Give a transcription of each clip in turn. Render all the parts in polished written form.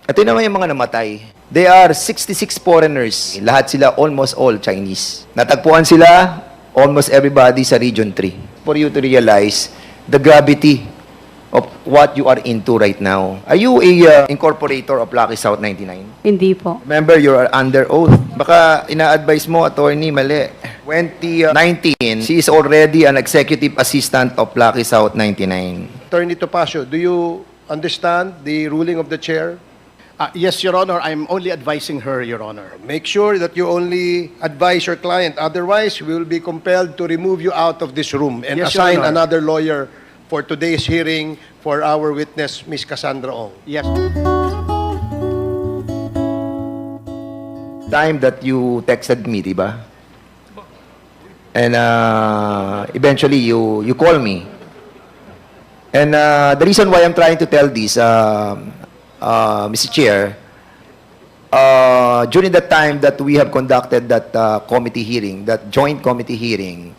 Ito naman yung mga namatay. They are 66 foreigners. Lahat sila, almost all Chinese. Natagpuan sila, almost everybody sa Region 3. For you to realize the gravity of what you are into right now. Are you a incorporator of Lucky South 99? Hindi po. Remember, you are under oath. Baka ina-advise mo, attorney, mali. 2019, she is already an executive assistant of Lucky South 99. Attorney Topacio, do you understand the ruling of the chair? Yes, Your Honor. I'm only advising her, Your Honor. Make sure that you only advise your client. Otherwise, we will be compelled to remove you out of this room and Yes, Your assign Honor. another lawyer for today's hearing for our witness, Ms. Cassandra Ong. Yes. Time that you texted me, di ba? And eventually, you call me. And the reason why I'm trying to tell this, Mr. Chair, during the time that we have conducted that committee hearing, that joint committee hearing,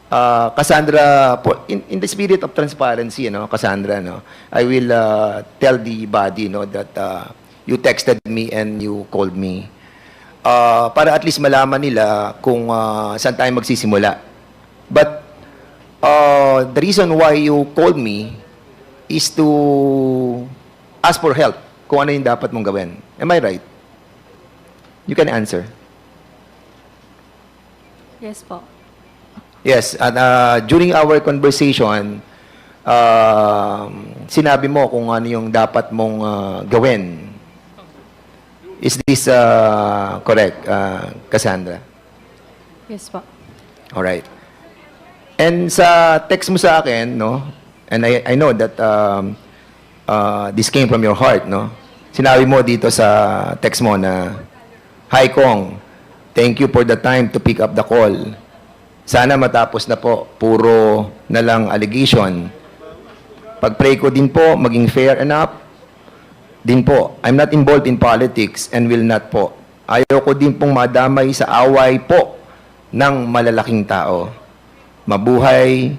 Cassandra, in the spirit of transparency, Cassandra, I will tell the body, that you texted me and you called me. Para at least malaman nila kung saan tayo magsisimula. But the reason why you called me is to ask for help kung ano yung dapat mong gawin. Am I right? You can answer. Yes po. Yes, and during our conversation, sinabi mo kung ano yung dapat mong gawin. Is this correct, Cassandra? Yes po. All right. And sa text mo sa akin, and I know that this came from your heart, Sinabi mo dito sa text mo na, "Hi Kong, thank you for the time to pick up the call. Sana matapos na po, puro na lang allegation. Pag-pray ko din po, maging fair enough din po. I'm not involved in politics and will not po. Ayaw ko din pong madamay sa away po ng malalaking tao. Mabuhay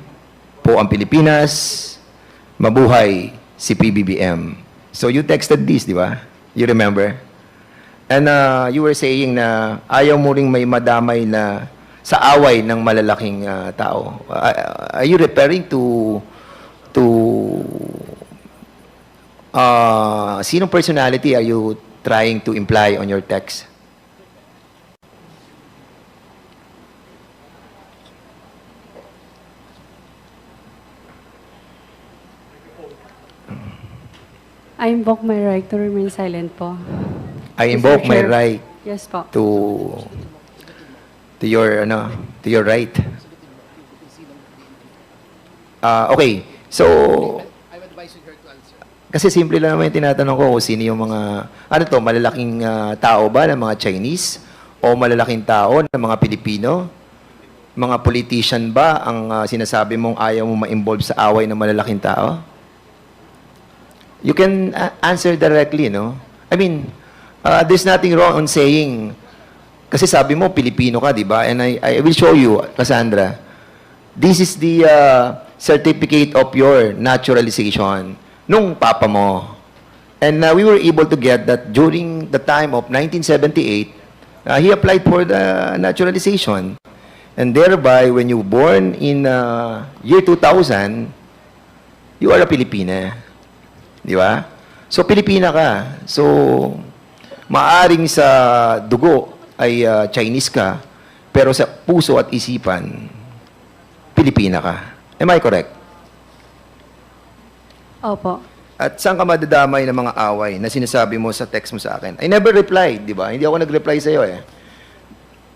po ang Pilipinas. Mabuhay si PBBM." So you texted this, di ba? You remember? And you were saying na ayaw mo ring may madamay na sa away ng malalaking tao. Are you referring to sinong personality are you trying to imply on your text? I invoke my right to remain silent po. I Mr. invoke my Chair. right Yes po. to your right. Okay. So I'm advising her to answer. kasi simple lang naman yung tinatanong ko kung sino yung mga malalaking tao ba ng mga Chinese o malalaking tao ng mga Pilipino? Mga politician ba ang sinasabi mong ayaw mo ma-involve sa away ng malalaking tao? You can answer directly, I mean, there's nothing wrong on saying, kasi sabi mo, Pilipino ka, di ba? And I will show you, Cassandra. This is the certificate of your naturalization nung papa mo. And we were able to get that during the time of 1978, he applied for the naturalization. And thereby, when you born in year 2000, you are a Pilipina. Di ba? So, Pilipina ka. So, maaring sa dugo ay Chinese ka, pero sa puso at isipan, Pilipina ka. Am I correct? Opo. At saan ka madadamay ng mga away na sinasabi mo sa text mo sa akin? I never replied, di ba? Hindi ako nag-reply sa'yo eh.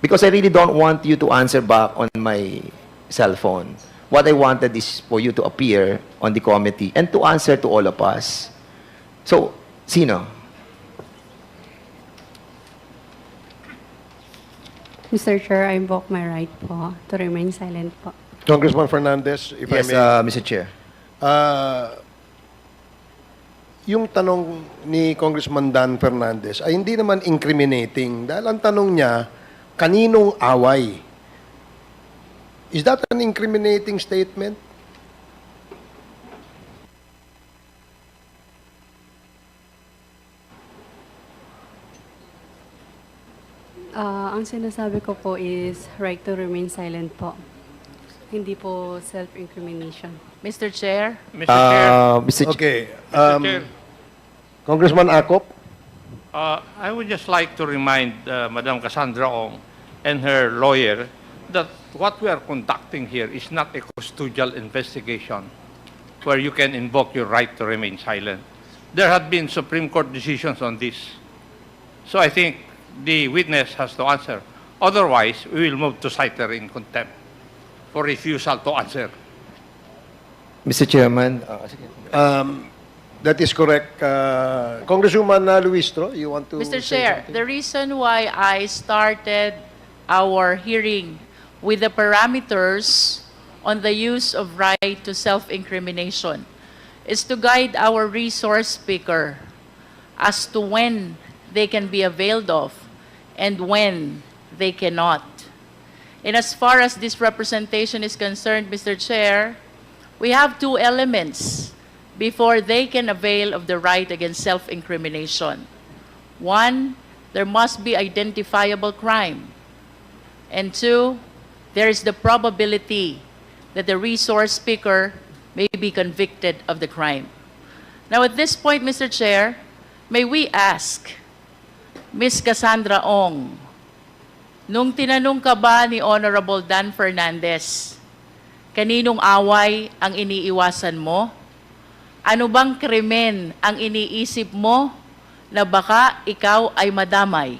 Because I really don't want you to answer back on my cell phone. What I wanted is for you to appear on the committee and to answer to all of us. So, sino? Mr. Chair, I invoke my right po to remain silent po. Congressman Fernandez, if Yes, I may. Mr. Chair. Yung tanong ni Congressman Dan Fernandez ay hindi naman incriminating dahil ang tanong niya, kaninong away? Is that an incriminating statement? Ang sinasabi ko po is right to remain silent po. Hindi po self-incrimination. Mr. Chair, Mr. Chair, Mr. Ch- Okay. Mr. Chair, Congressman Acop? I would just like to remind Madam Cassandra Ong and her lawyer that what we are conducting here is not a custodial investigation where you can invoke your right to remain silent. There have been Supreme Court decisions on this. So I think the witness has to answer. Otherwise, we will move to cite her in contempt for refusal to answer. Mr. Chairman, sige. That is correct. Congresswoman Luistro, you want to Mr. say Chair, something? the reason why I started our hearing with the parameters on the use of right to self-incrimination is to guide our resource speaker as to when they can be availed of and when they cannot. And as far as this representation is concerned, Mr. Chair, we have two elements before they can avail of the right against self-incrimination. One, there must be identifiable crime. And two, there is the probability that the resource speaker may be convicted of the crime. Now at this point, Mr. Chair, may we ask Ms. Cassandra Ong, nung tinanong ka ba ni Honorable Dan Fernandez, kaninong away ang iniiwasan mo? Ano bang krimen ang iniisip mo na baka ikaw ay madamay?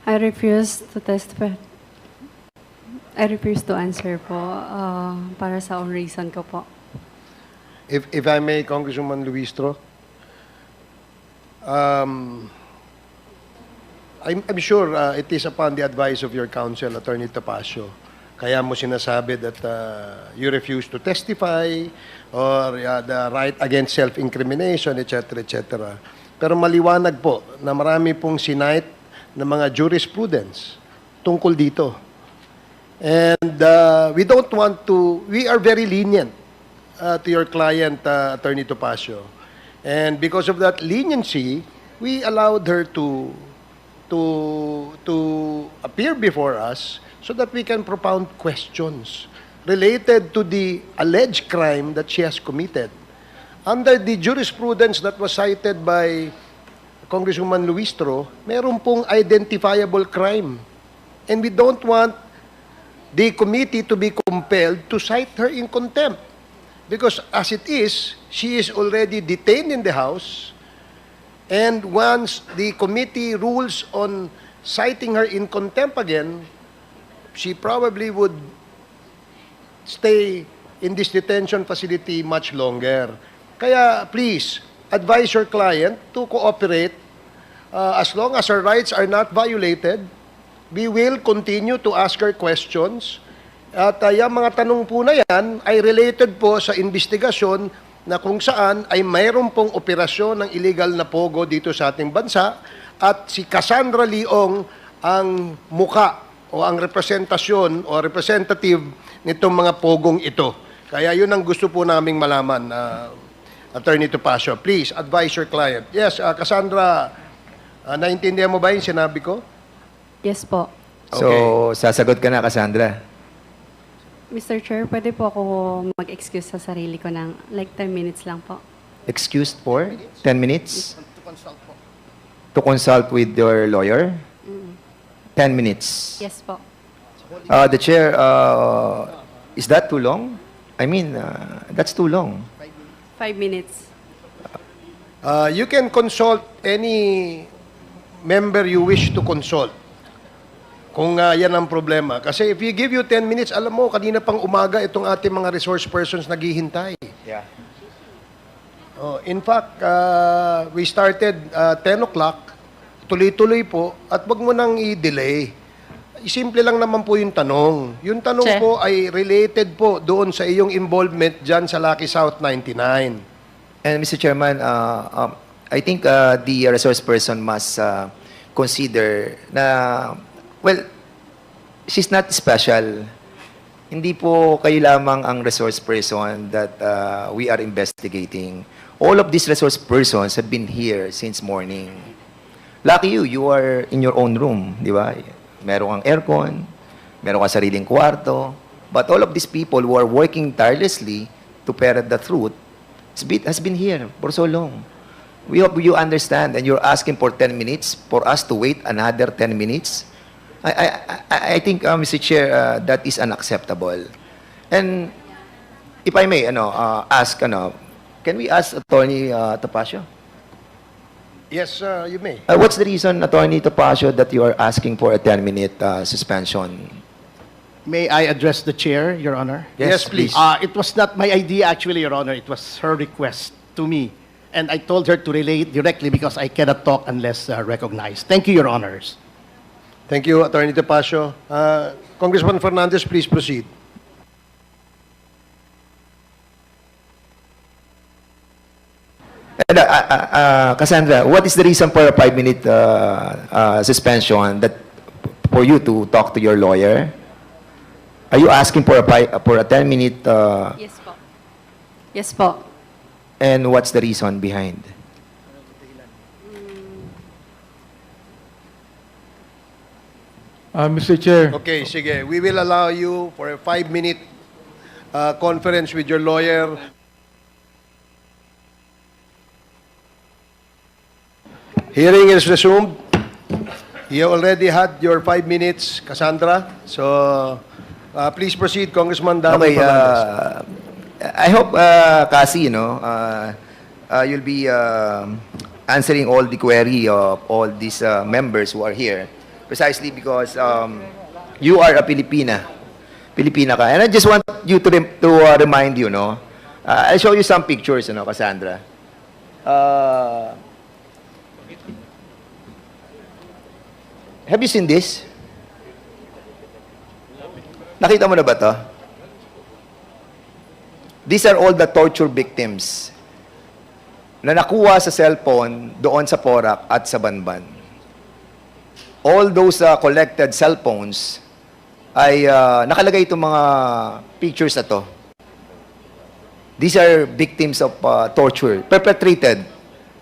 I refuse to testify. I refuse to answer po para sa own reason ko po. If I may, Congresswoman Luistro, I'm sure it is upon the advice of your counsel, Attorney Topacio. Kaya mo sinasabi that you refuse to testify or the right against self-incrimination, etc., etc. Pero maliwanag po na marami pong sinight na mga jurisprudence tungkol dito. And we are very lenient to your client, Attorney Topacio. And because of that leniency, we allowed her to appear before us so that we can propound questions related to the alleged crime that she has committed. Under the jurisprudence that was cited by Congresswoman Luistro, meron pong identifiable crime. And we don't want the committee to be compelled to cite her in contempt. Because as it is, she is already detained in the House. And once the committee rules on citing her in contempt again, she probably would stay in this detention facility much longer. Kaya please, advise your client to cooperate. As long as her rights are not violated, we will continue to ask her questions. At yung mga tanong po na yan ay related po sa investigasyon na kung saan ay mayroon pong operasyon ng illegal na pogo dito sa ating bansa at si Cassandra Leong ang muka o ang representasyon o representative nitong mga pogong ito. Kaya yun ang gusto po naming malaman, Attorney Topacio. Please, advise your client. Yes, Cassandra, naintindihan mo ba yung sinabi ko? Yes po. So, sasagot ka na, Cassandra. Mr. Chair, pwede po ako mag-excuse sa sarili ko ng like 10 minutes lang po. Excused for 10 minutes? To consult with your lawyer? 10 minutes. Yes po. The chair, is that too long? I mean, that's too long. 5 minutes. You can consult any member you wish to consult. Kung yan ang problema. Kasi if you give you 10 minutes, alam mo, kanina pang umaga itong ating mga resource persons naghihintay. Yeah. In fact, we started 10 o'clock, tuloy-tuloy po, at wag mo nang i-delay. Simple lang naman po yung tanong. Yung tanong Che. po ay related po doon sa iyong involvement dyan sa Lucky South 99. And Mr. Chairman, I think the resource person must consider na, well, she's not special Hindi po kayo lamang ang resource person that we are investigating. All of these resource persons have been here since morning. Lucky you, you are in your own room, di ba? Meron kang aircon, meron kang sariling kwarto. But all of these people who are working tirelessly to ferret the truth has been here for so long. We hope you understand, and you're asking for 10 minutes for us to wait another 10 minutes. I think, Mr. Chair, that is unacceptable. And if I may, ask, can we ask Attorney Topacio? Yes, you may. What's the reason, Attorney Topacio, that you are asking for a 10-minute suspension? May I address the chair, Your Honor? Yes, please. It was not my idea, actually, Your Honor. It was her request to me. And I told her to relay it directly because I cannot talk unless recognized. Thank you, Your Honors. Thank you, Attorney Topacio. Congressman Fernandez, please proceed. And, Cassandra, what is the reason for a 5-minute suspension that for you to talk to your lawyer? Are you asking for a 10-minute? Yes po. Yes po. And what's the reason behind? Mr. Chair, Okay, sige. We will allow you for a 5-minute conference with your lawyer. Hearing is resumed. You already had your 5 minutes, Cassandra. So, please proceed, Congressman Dan Okay, Fernandez. I hope, Cassie, you'll be answering all the query of all these members who are here, precisely because you are a Filipina. Filipina ka. And I just want you to remind you, I'll show you some pictures, Cassandra. Have you seen this? Nakita mo na ba to? These are all the torture victims na nakuha sa cellphone doon sa Porac at sa Banban. All those collected cell phones ay nakalagay itong mga pictures na to. These are victims of torture perpetrated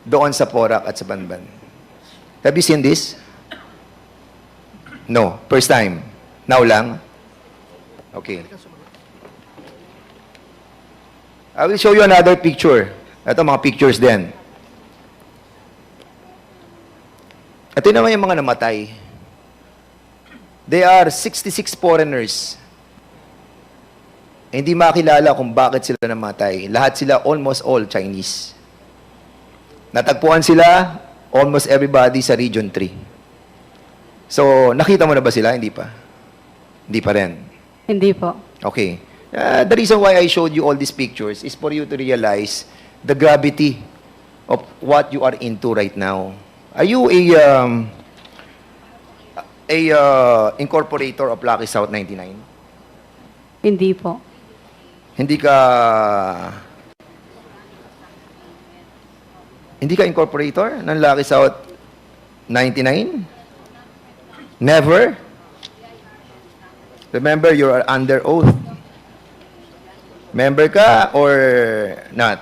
doon sa Porac at sa Banban. Have you seen this? No. First time. Now lang? Okay. I will show you another picture. Ito, mga pictures din. Ito naman yung mga namatay. They are 66 foreigners. Hindi makilala kung bakit sila namatay. Lahat sila, almost all Chinese. Natagpuan sila, almost everybody sa Region 3. So, nakita mo na ba sila? Hindi pa? Hindi pa rin. Hindi po. Okay. The reason why I showed you all these pictures is for you to realize the gravity of what you are into right now. Are you a incorporator of Lucky South 99? Hindi po. Hindi ka incorporator ng Lucky South 99? Never? Remember, you are under oath. Member ka or not?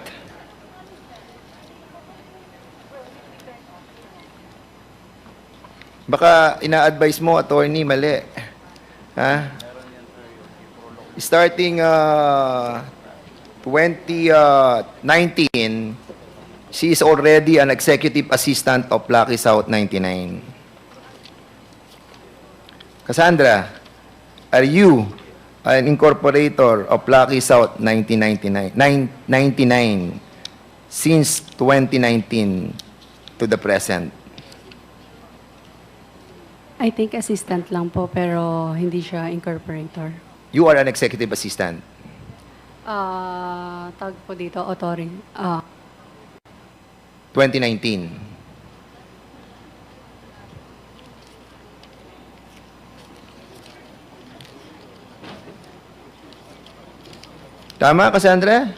Baka ina-advise mo, attorney, mali. Ha? Starting 2019, she is already an executive assistant of Lucky South 99. Cassandra, are you an incorporator of Lucky South 99 since 2019 to the present? I think assistant lang po, pero hindi siya incorporator. You are an executive assistant. Tawag po dito, authority. 2019. Tama, Cassandra?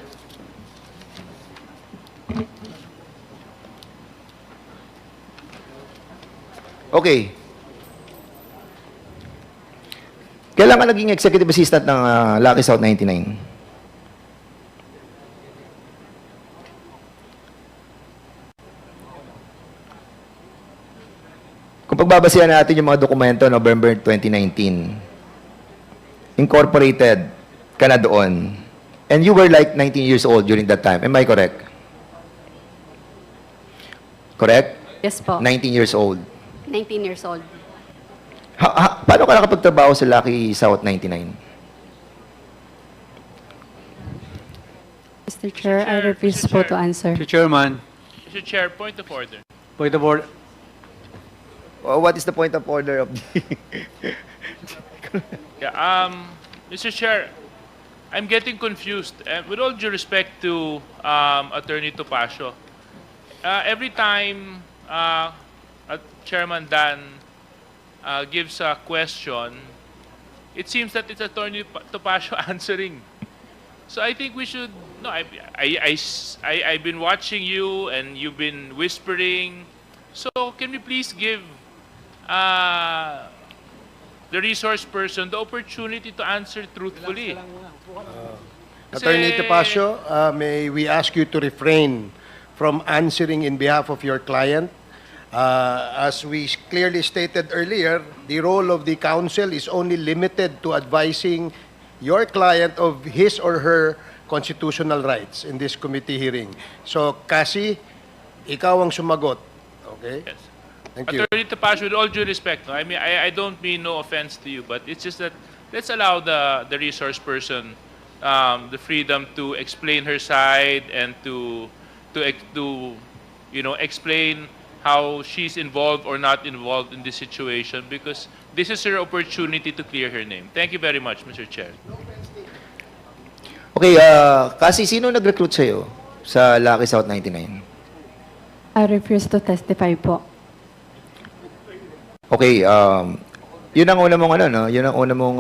Okay. Kailan ka naging executive assistant ng Lucky South 99? Kung pagbabasihan natin yung mga dokumento, November 2019, incorporated ka na doon. And you were like 19 years old during that time. Am I correct? Correct? Yes po. 19 years old. 19 years old. Paano ka nakapagtrabaho sa Lucky South 99? Mr. Chair, I refuse po to answer. Mr. Chairman, Mr. Chair, point of order. point of order. What is the point of order of the... Yeah, Mr. Chair, I'm getting confused. With all due respect to Attorney Topacio, every time Chairman Dan gives a question, it seems that it's Attorney Topacio answering. So I think we should. No, I've been watching you, and you've been whispering. So can we please give the resource person the opportunity to answer truthfully? Attorney Kasi- Topacio, may we ask you to refrain from answering in behalf of your client? As we clearly stated earlier, the role of the counsel is only limited to advising your client of his or her constitutional rights in this committee hearing. So, Cassie, ikaw ang sumagot. Okay? Yes. Thank you. Attorney Topacio, with all due respect, no, I mean, I don't mean no offense to you, but it's just that let's allow the resource person the freedom to explain her side and to explain how she's involved or not involved in this situation, because this is her opportunity to clear her name. Thank you very much, Mr. Chair. Okay, kasi sino nag-recruit sa'yo sa Lucky South 99? I refuse to testify po. Okay, yun ang una mong no? Yun ang una mong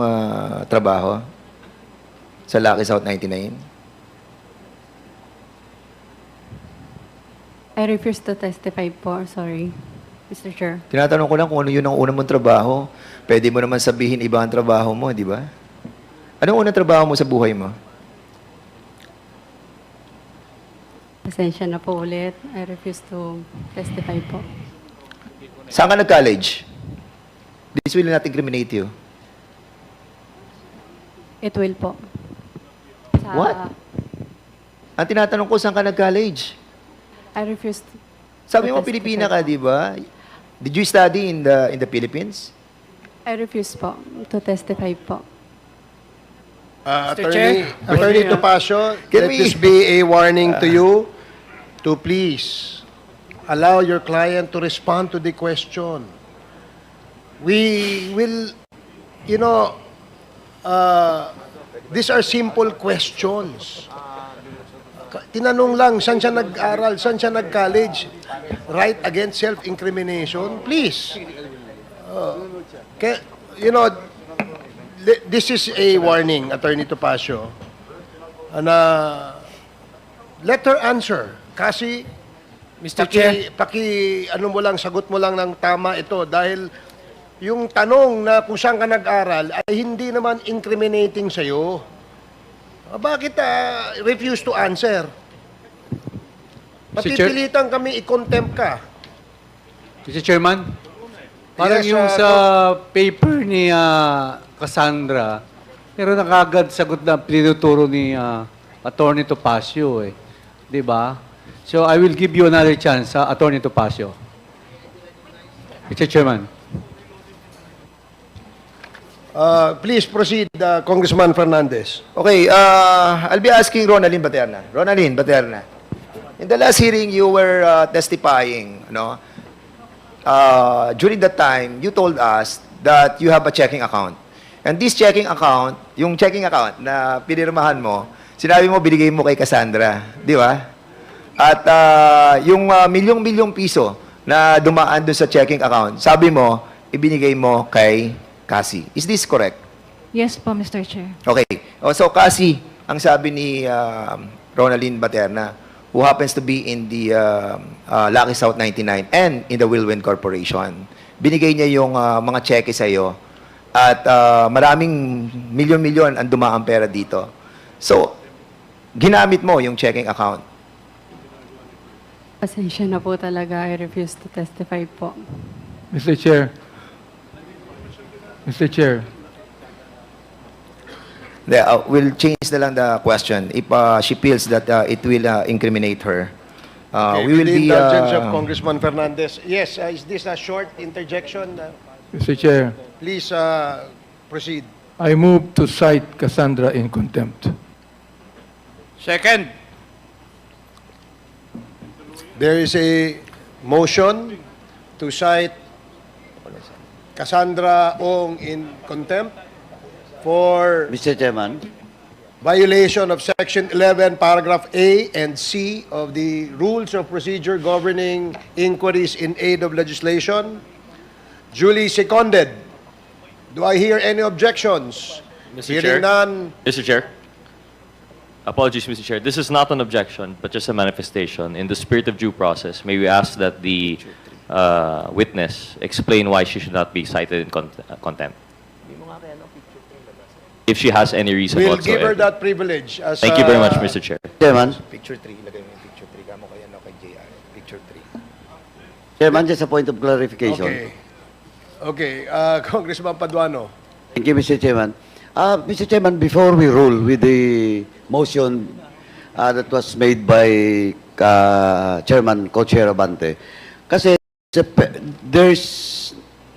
trabaho sa Lucky South 99? I refuse to testify po. Sorry, Mr. Chair. Tinatanong ko lang kung ano yun ang una mong trabaho. Pwede mo naman sabihin iba ang trabaho mo, di ba? Anong unang trabaho mo sa buhay mo? Pasensya na po ulit. I refuse to testify po. Saan ka nag-college? This will not incriminate you. It will po. Sa- What? Ang tinatanong ko, saan ka nag-college? I refuse to Sabi mo, testify Pilipina po. ka, di ba? Did you study in the Philippines? I refuse po to testify po. Attorney Topacio, Can let we- this be a warning to you to please allow your client to respond to the question. We will, these are simple questions. Tinanong lang, saan siya nag-aral, saan siya nag-college, right against self-incrimination, please. This is a warning, Attorney Topacio, na let her answer. Kasi, Mr. Chair. ano mo lang, sagot mo lang ng tama ito dahil yung tanong na kung saan ka nag-aral ay hindi naman incriminating sa'yo. Bakit refuse to answer? Mr. Chair. Papipilitan kami i-contempt ka. Mr. Chairman, parang Yes, yung sa paper ni Cassandra, pero nakagad sagot na pinuturo ni Attorney Topacio eh. Di ba? So I will give you another chance, Attorney Topacio. Mr. Chairman. Please proceed, Congressman Fernandez. Okay, I'll be asking Ronaldin Baterna. Ronaldin Baterna, in the last hearing, you were testifying, no? During that time, you told us that you have a checking account. And this checking account, yung checking account na pinirmahan mo, sinabi mo, binigay mo kay Cassandra. Di ba? At yung milyong-milyong piso na dumaan doon sa checking account, sabi mo, ibinigay mo kay Cassie. Is this correct? Yes po, Mr. Chair. Okay. So, Cassie, ang sabi ni Ronaldin Baterna, who happens to be in the Lucky South 99 and in the Wilwin Corporation, binigay niya yung mga cheque sa'yo At maraming milyon-milyon ang dumaang pera dito. So, ginamit mo yung checking account. Pasensya na po talaga. I refuse to testify po. Mr. Chair. Mr. Chair. We'll change na lang the question. If she feels that it will incriminate her, Okay, we will with the be... indulgence of Congressman Fernandez. Yes, is this a short interjection? Mr. Chair, Please proceed. I move to cite Cassandra in contempt. Second. There is a motion to cite Cassandra Ong in contempt for Mr. Chairman, violation of Section 11, Paragraph A and C of the Rules of Procedure governing inquiries in aid of legislation. Duly seconded. Do I hear any objections? Mr. Hearing Chair. none. Mr. Chair. Apologies, Mr. Chair. This is not an objection, but just a manifestation. In the spirit of due process, may we ask that the witness explain why she should not be cited in contempt? If she has any reason We'll whatsoever. give her that privilege. As, Thank you very much, Mr. Chair. Chairman, Picture 3, ilagay mo yung picture 3. Kamo kaya no kay JR. Picture 3. Chairman, just a point of clarification. Okay. Okay, Congressman Paduano. Thank you, Mr. Chairman. Mr. Chairman, before we rule with the motion that was made by Chairman Co-Chair Abante, kasi there's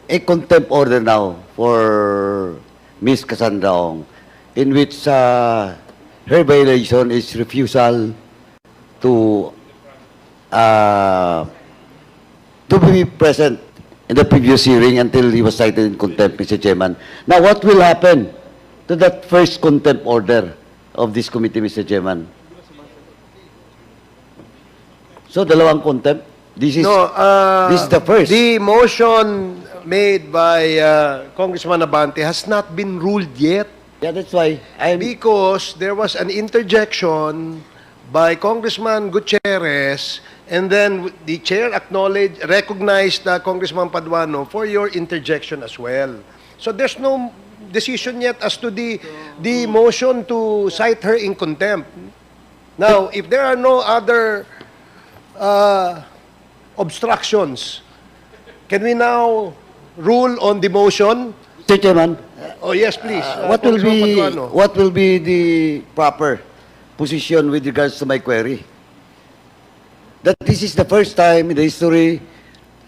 a contempt order now for Ms. Cassandra Ong, in which her violation is refusal to be present in the previous hearing until he was cited in contempt, Mr. Chairman. Now, what will happen to that first contempt order of this committee, Mr. Chairman? So, dalawang contempt? This is, this is the first. The motion made by Congressman Abante has not been ruled yet Yeah, that's why because there was an interjection by Congressman Gutierrez, and then the chair recognized Congressman Paduano for your interjection as well. So there's no decision yet as to the motion to cite her in contempt. Now, if there are no other obstructions, can we now rule on the motion? Mr. Chairman, Oh, yes, please. what will be the proper position with regards to my query? That this is the first time in the history,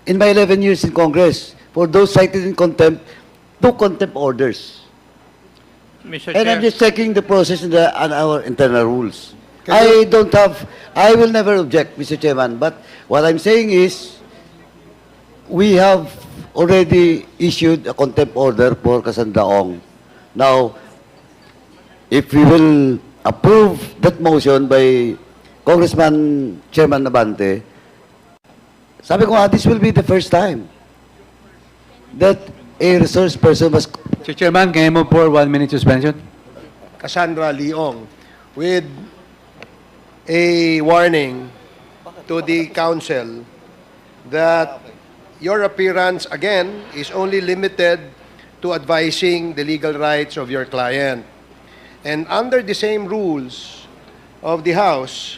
in my 11 years in Congress, for those cited in contempt, 2 contempt orders. Mr. And I'm Chair. just checking the process on our internal rules. I will never object, Mr. Chairman, but what I'm saying is, we have already issued a contempt order for Cassandra Ong. Now, if we will approve that motion by Congressman Chairman Nabante, sabi ko nga, this will be the first time that a resource person was... Mr. Chairman, can I move for 1 minute suspension? Cassandra Leong, with a warning to the council that your appearance, again, is only limited to advising the legal rights of your client. And under the same rules of the House,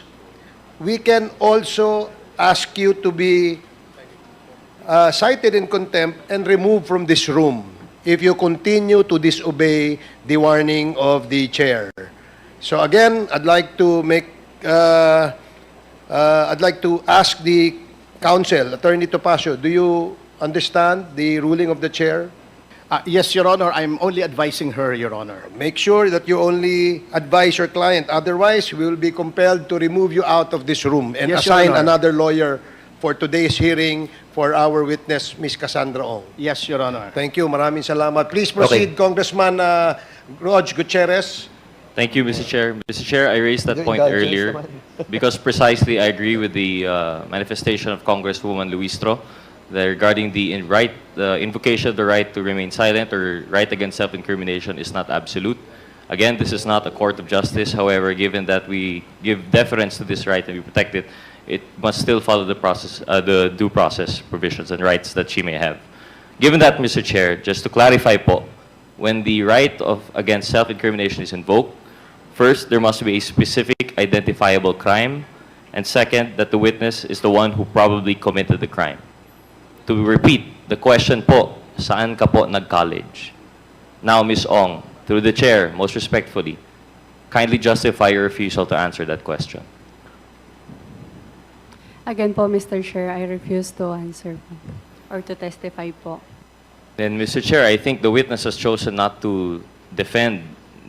we can also ask you to be cited in contempt and removed from this room if you continue to disobey the warning of the chair. So again, I'd like to ask the counsel, Attorney Topacio, do you understand the ruling of the chair? Yes, Your Honor. I'm only advising her, Your Honor. Make sure that you only advise your client. Otherwise, we will be compelled to remove you out of this room and Yes, Your assign Honor. another lawyer for today's hearing for our witness, Ms. Cassandra Ong. Yes, Your Honor. Thank you. Maraming salamat. Please proceed, Congressman Rog Gutierrez. Thank you, Mr. Chair. Mr. Chair, I raised that point earlier because precisely I agree with the manifestation of Congresswoman Luistro regarding the invocation of the right to remain silent or right against self-incrimination is not absolute. Again, this is not a court of justice. However, given that we give deference to this right and we protect it, it must still follow the process, the due process provisions and rights that she may have. Given that, Mr. Chair, just to clarify po, when the right of against self-incrimination is invoked, first, there must be a specific identifiable crime, and second, that the witness is the one who probably committed the crime. To repeat, the question po, saan ka po nag-college? Now, Ms. Ong, through the chair, most respectfully, kindly justify your refusal to answer that question. Again po, Mr. Chair, I refuse to answer po, or to testify po. Then, Mr. Chair, I think the witness has chosen not to defend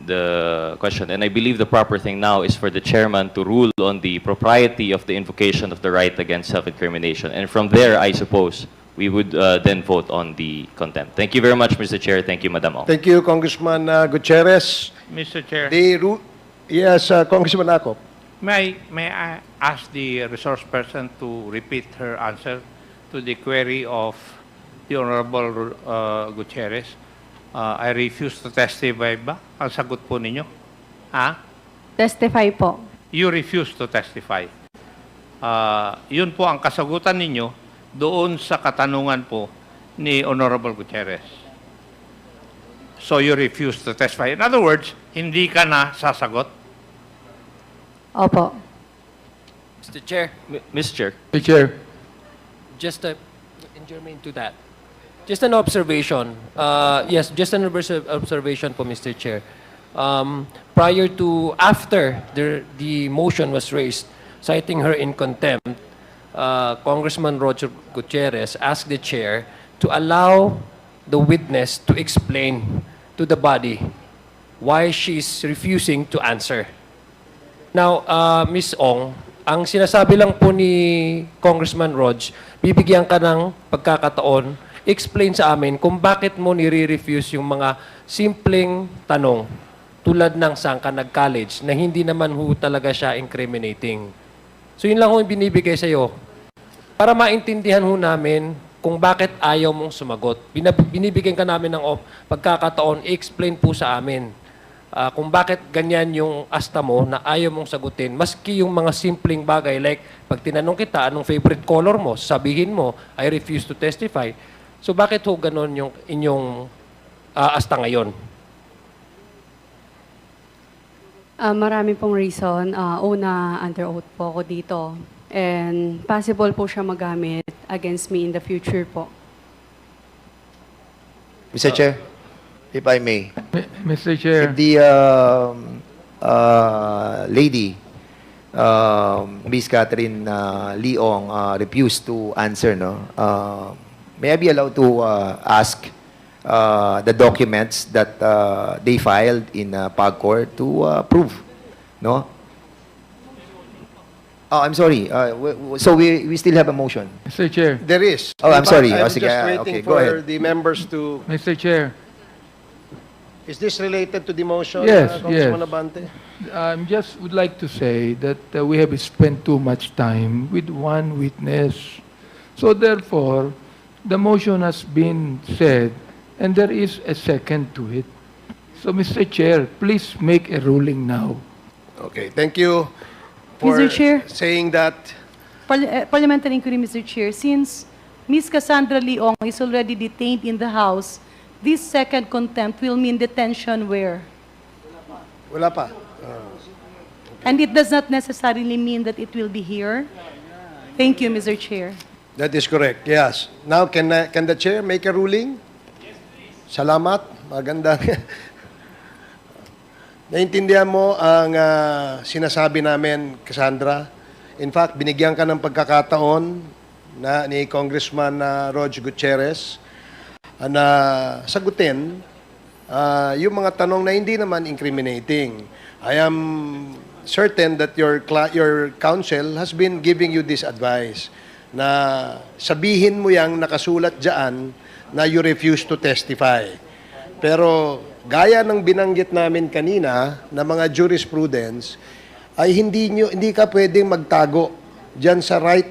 the question, and I believe the proper thing now is for the chairman to rule on the propriety of the invocation of the right against self-incrimination. And from there, I suppose, we would then vote on the contempt. Thank you very much, Mr. Chair. Thank you, Madam Ong. Thank you, Congressman Gutierrez. Mr. Chair, Yes, Congressman Akop. may I ask the resource person to repeat her answer to the query of the Honorable Gutierrez? I refuse to testify ba? Ang sagot po ninyo? Ha? Testify po. You refuse to testify. Yun po ang kasagutan ninyo doon sa katanungan po ni Honorable Gutierrez. So you refuse to testify. In other words, hindi ka na sasagot. Opo. Mr. Chair, Mr. Chair. Mr. Chair. just in germane to that, just an observation. Yes, just an observation po, Mr. Chair. After the motion was raised, citing her in contempt, Congressman Roger Gutierrez asked the chair to allow the witness to explain to the body why she's refusing to answer. Now, Ms. Ong, ang sinasabi lang po ni Congressman Rog, bibigyan ka ng pagkakataon, explain sa amin kung bakit mo nire-refuse yung mga simpleng tanong tulad ng saan ka nag-college na hindi naman ho talaga siya incriminating. So yun lang ho yung binibigay sa'yo para maintindihan ho namin kung bakit ayaw mong sumagot. Binibigyan ka namin ng pagkakataon, explain po sa amin kung bakit ganyan yung asta mo na ayaw mong sagutin. Maski yung mga simpleng bagay like pag tinanong kita anong favorite color mo, sabihin mo, I refuse to testify. So bakit ho ganon yung inyong asta ngayon? Marami pong reason. Una, under oath po ako dito. And possible po siya magamit against me in the future po. Mr. Chair, if I may. Mr. Chair. If the lady, Miss Catherine Leong, refused to answer, no? May I be allowed to ask the documents that they filed in PAGCOR to prove, no? Oh, I'm sorry. So we still have a motion. Mr. Chair. There is. Oh, I'm sorry. I'm Sige, just waiting okay, go for ahead. the members to... Mr. Chair. Is this related to the motion, Yes, Congressman yes. Abante? I just would like to say that we have spent too much time with one witness. So therefore, the motion has been said and there is a second to it. So Mr. Chair, please make a ruling now. Okay, thank you for Mr. Chair. saying that. Parliamentary inquiry, Mr. Chair. Since Ms. Cassandra Leong is already detained in the House, this second contempt will mean detention where? Wala pa. And it does not necessarily mean that it will be here. Thank you, Mr. Chair. That is correct, yes. Now, can the chair make a ruling? Yes, please. Salamat. Maganda. Naintindihan mo ang sinasabi namin, Cassandra. In fact, binigyan ka ng pagkakataon ni Congressman Rog Gutierrez na sagutin yung mga tanong na hindi naman incriminating. I am certain that your counsel has been giving you this advice na sabihin mo yang nakasulat dyan na you refuse to testify. Pero gaya ng binanggit namin kanina na mga jurisprudence, ay hindi ka pwedeng magtago dyan sa right,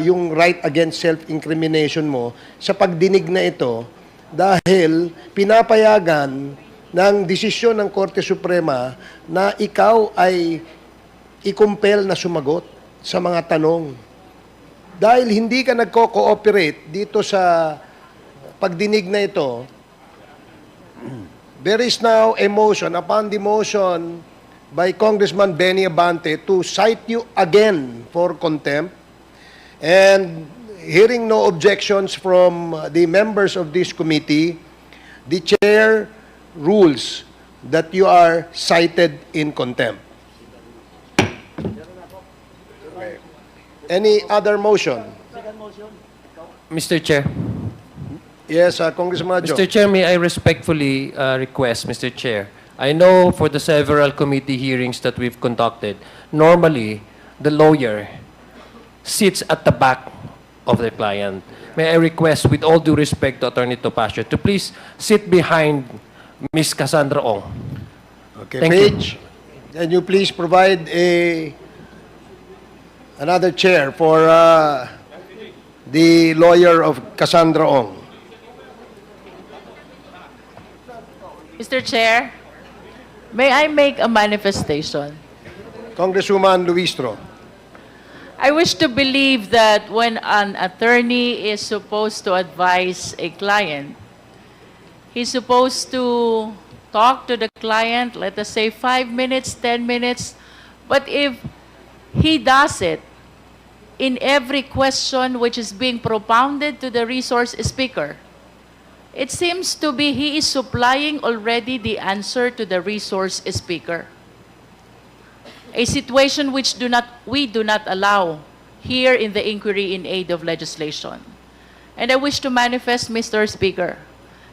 yung right against self-incrimination mo sa pagdinig na ito dahil pinapayagan ng desisyon ng Korte Suprema na ikaw ay i-compel na sumagot sa mga tanong. Dahil hindi ka nagko-cooperate dito sa pagdinig na ito, there is now a motion, upon the motion by Congressman Benny Abante to cite you again for contempt. And hearing no objections from the members of this committee, the chair rules that you are cited in contempt. Okay. Any other motion? Mr. Chair. Yes, Congressman Adjo. Mr. Chair, may I respectfully request, Mr. Chair, I know for the several committee hearings that we've conducted, normally the lawyer sits at the back of the client. May I request, with all due respect to Attorney Topacio, to please sit behind Ms. Cassandra Ong. Okay, Thank Paige, can you please provide another chair for the lawyer of Cassandra Ong? Mr. Chair, may I make a manifestation? Congresswoman Luistro. I wish to believe that when an attorney is supposed to advise a client, he's supposed to talk to the client, let us say 5 minutes, 10 minutes. But if he does it in every question which is being propounded to the resource speaker, it seems to be he is supplying already the answer to the resource speaker. A situation which we do not allow here in the inquiry in aid of legislation. And I wish to manifest, Mr. Speaker,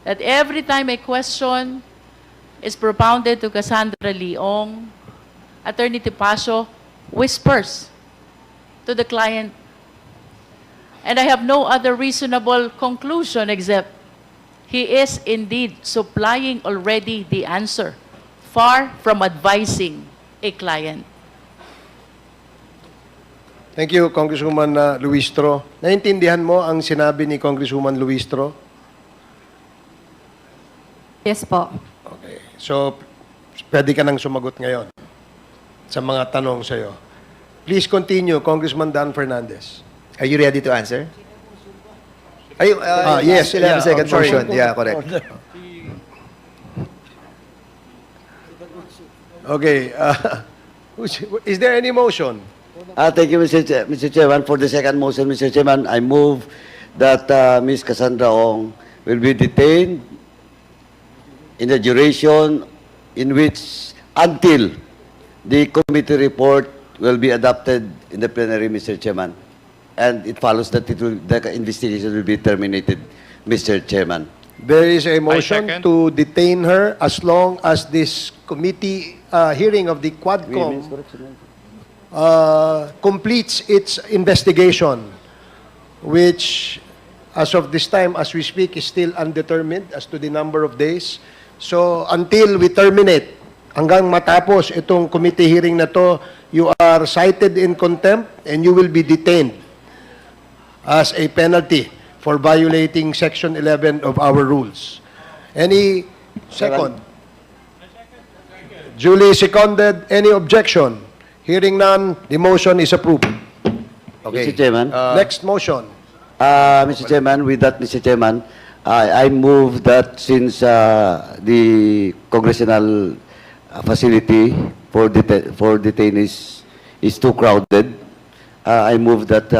that every time a question is propounded to Cassandra Leong, Attorney Topacio whispers to the client. And I have no other reasonable conclusion except he is indeed supplying already the answer, far from advising a client. Thank you, Congresswoman Luistro. Naintindihan mo ang sinabi ni Congresswoman Luistro? Yes po. Okay. So, pwede ka nang sumagot ngayon sa mga tanong sa'yo. Please continue, Congressman Dan Fernandez. Are you ready to answer? Are you, yes, still have a second sorry. motion. Yeah, correct. Okay. Is there any motion? Thank you, Mr. Chairman. For the second motion, Mr. Chairman, I move that Ms. Cassandra Ong will be detained in the duration in which, until the committee report will be adopted in the plenary, Mr. Chairman. And it follows that the investigation will be terminated, Mr. Chairman. There is a motion second. to detain her as long as this committee hearing of the Quadcom completes its investigation, which, as of this time, as we speak, is still undetermined as to the number of days. So, until we terminate, hanggang matapos itong committee hearing na to, you are cited in contempt and you will be detained as a penalty for violating Section 11 of our rules. Any second? Duly seconded. Any objection? Hearing none, the motion is approved. Okay. Mr. Chairman. Next motion. Mr. Chairman, with that, Mr. Chairman, I move that since the congressional facility for detainees is too crowded, I move that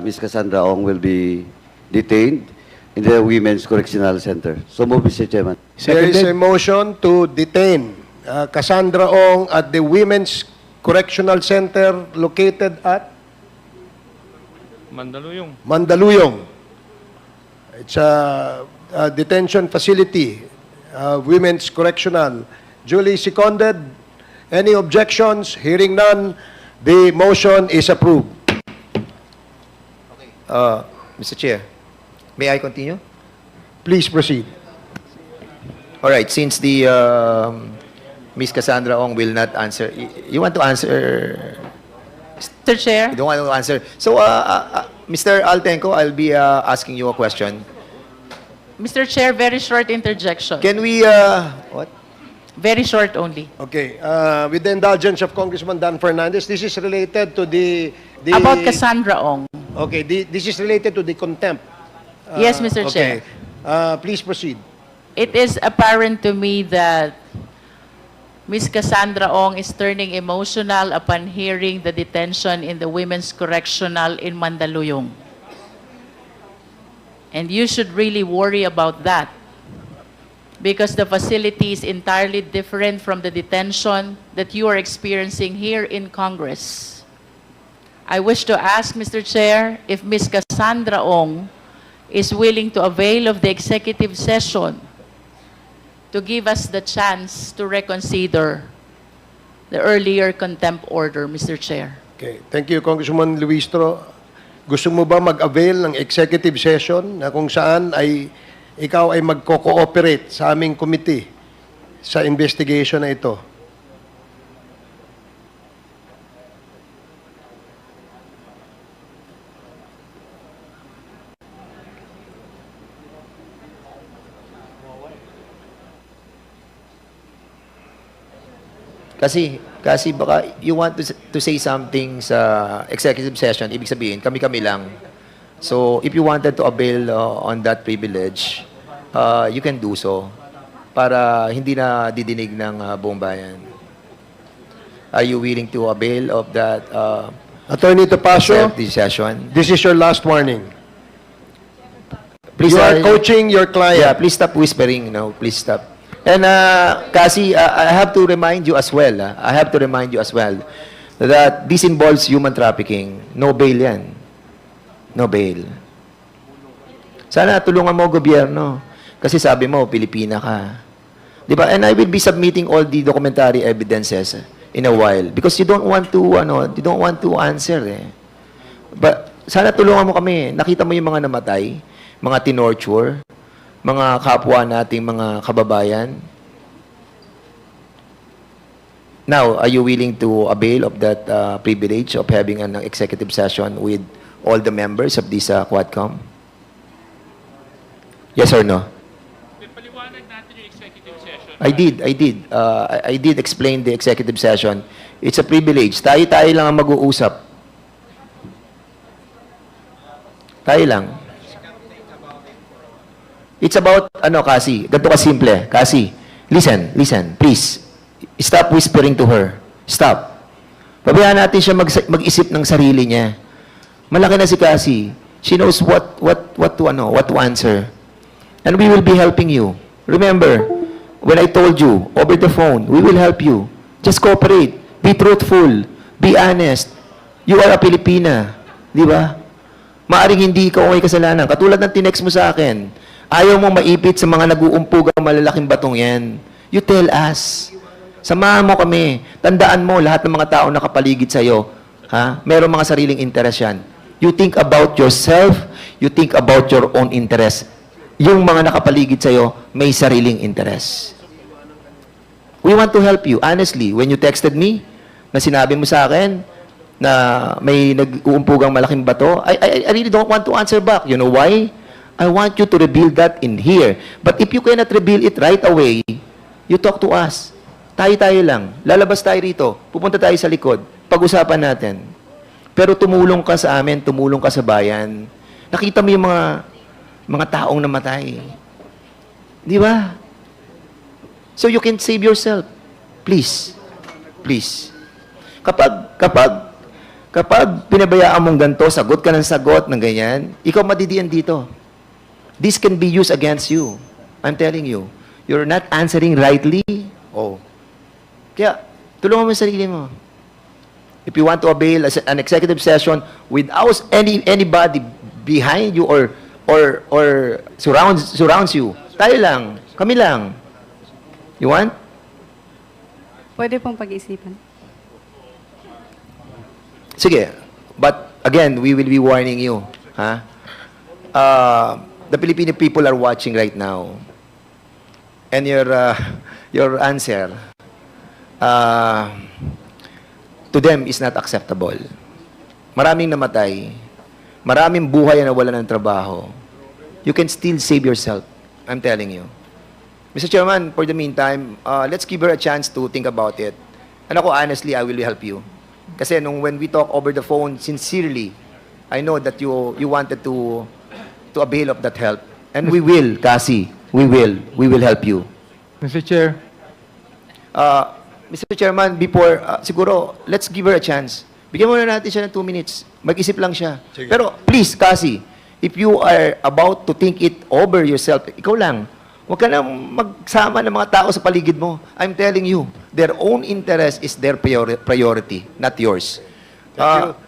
Ms. Cassandra Ong will be detained in the Women's Correctional Center. So move, Mr. Chairman. There is a motion to detain Cassandra Ong at the Women's Correctional Center located at Mandaluyong. Mandaluyong. It's a detention facility, Women's Correctional. Duly seconded. Any objections? Hearing none, the motion is approved. Mr. Chair, may I continue? Please proceed. All right, since the Ms. Cassandra Ong will not answer, you want to answer? Mr. Chair? You don't want to answer. So, Mr. Altenco, I'll be asking you a question. Mr. Chair, very short interjection. Can we, what? Very short only. Okay. With the indulgence of Congressman Dan Fernandez, this is related to the About Cassandra Ong. Okay, this is related to the contempt. Yes, Mr. Okay. Chair. Please proceed. it is apparent to me that Ms. Cassandra Ong is turning emotional upon hearing the detention in the Women's Correctional in Mandaluyong. And you should really worry about that, because the facility is entirely different from the detention that you are experiencing here in Congress. I wish to ask, Mr. Chair, if Ms. Cassandra Ong is willing to avail of the executive session to give us the chance to reconsider the earlier contempt order, Mr. Chair. Okay. Thank you, Congresswoman Luistro. Gusto mo ba mag-avail ng executive session na kung saan ay ikaw ay magko-cooperate sa aming committee sa investigation na ito? Kasi baka you want to say something sa executive session, ibig sabihin, kami-kami lang. So, if you wanted to avail on that privilege, you can do so para hindi na didinig ng buong bayan. Are you willing to avail of that Attorney Topacio, executive session? this is your last warning. Please, You are coaching your client. Yeah, please stop whispering, please stop. And kasi I have to remind you as well, that this involves human trafficking. No bail yan. No bail. Sana tulungan mo gobyerno. Kasi sabi mo, Pilipina ka. Di ba? And I will be submitting all the documentary evidences in a while. Because you don't want to answer eh. But sana tulungan mo kami. Nakita mo yung mga namatay, mga tinorture, mga kapwa nating mga kababayan. Now, are you willing to avail of that privilege of having an executive session with all the members of this Quadcom? Yes or no? Paliwanag natin yung executive session. I did explain the executive session. It's a privilege. Tayo lang ang mag-uusap. Tayo lang. It's about, Kasi, ganito ka simple. Kasi, listen, please. Stop whispering to her. Stop. Pabayaan natin siya mag-isip ng sarili niya. Malaki na si Kasi. She knows what to answer. And we will be helping you. Remember, when I told you, over the phone, we will help you. Just cooperate. Be truthful. Be honest. You are a Pilipina. Di ba? Maaring hindi ikaw may kasalanan. Katulad ng tinext mo sa akin, ayaw mong maipit sa mga nag-uumpog ang malalaking batong yan. You tell us. Samahan mo kami. Tandaan mo, lahat ng mga tao nakapaligid sa'yo, merong mga sariling interest yan. You think about yourself, you think about your own interest. Yung mga nakapaligid sa'yo, may sariling interest. We want to help you. Honestly, when you texted me, na sinabi mo sa akin, na may nag-uumpugang malaking bato, I really don't want to answer back. You know why? I want you to reveal that in here. But if you cannot reveal it right away, you talk to us. Tayo lang. Lalabas tayo rito. Pupunta tayo sa likod. Pag-usapan natin. Pero tumulong ka sa amin, tumulong ka sa bayan. Nakita mo yung mga taong namatay. Di ba? So you can save yourself. Please. Please. Kapag pinabayaan mong ganito, sagot ka ng sagot ng ganyan, ikaw madidiyan dito. This can be used against you. I'm telling you. You're not answering rightly. Oh. Kaya, tulungan mo yung sarili mo. If you want to avail an executive session without anybody behind you or surrounds you, tayo lang, kami lang. You want? Pwede pong pag-isipan. Sige. But, again, we will be warning you. The Filipino people are watching right now. And your answer to them is not acceptable. Maraming namatay. Maraming buhay na wala ng trabaho. You can still save yourself. I'm telling you. Mr. Chairman, for the meantime, let's give her a chance to think about it. And ako, honestly, I will help you. Kasi when we talk over the phone, sincerely, I know that you wanted to avail of that help. And we will, Kasi. we will help you. Mr. Chair, Mr. Chairman, before, siguro, let's give her a chance. Bigyan muna natin siya ng 2 minutes. Mag-isip lang siya. Pero please, Cassie, if you are about to think it over yourself, ikaw lang. Huwag ka na magsama ng mga tao sa paligid mo. I'm telling you, their own interest is their priority, not yours.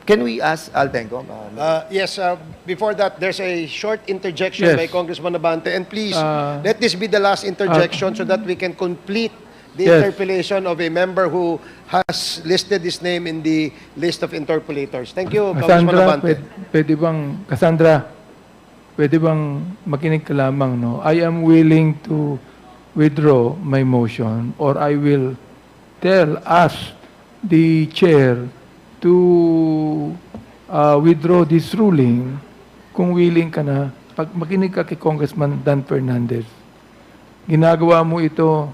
Can we ask Altenco? Yes, before that, there's a short interjection Yes. by Congressman Abante. And please, let this be the last interjection so that we can complete the Yes. interpellation of a member who has listed his name in the list of interpellators. Thank you, Congressman Cassandra, Abante. pwede bang makinig ka lamang, no? I am willing to withdraw my motion or I will ask the chair to withdraw this ruling kung willing ka na. Pag makinig ka kay Congressman Dan Fernandez, ginagawa mo ito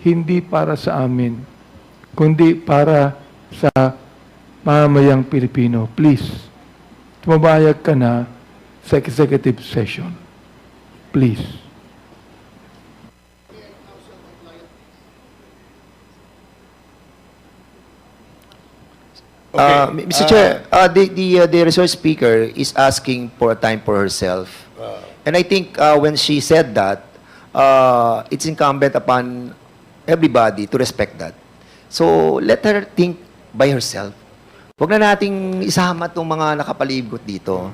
hindi para sa amin, kundi para sa mamamayang Pilipino. Please, tumabayag ka na sa executive session. Please. Mr. Chair, the resource speaker is asking for a time for herself. And I think when she said that, it's incumbent upon everybody to respect that. So let her think by herself. Huwag na nating isama itong mga nakapalibot dito.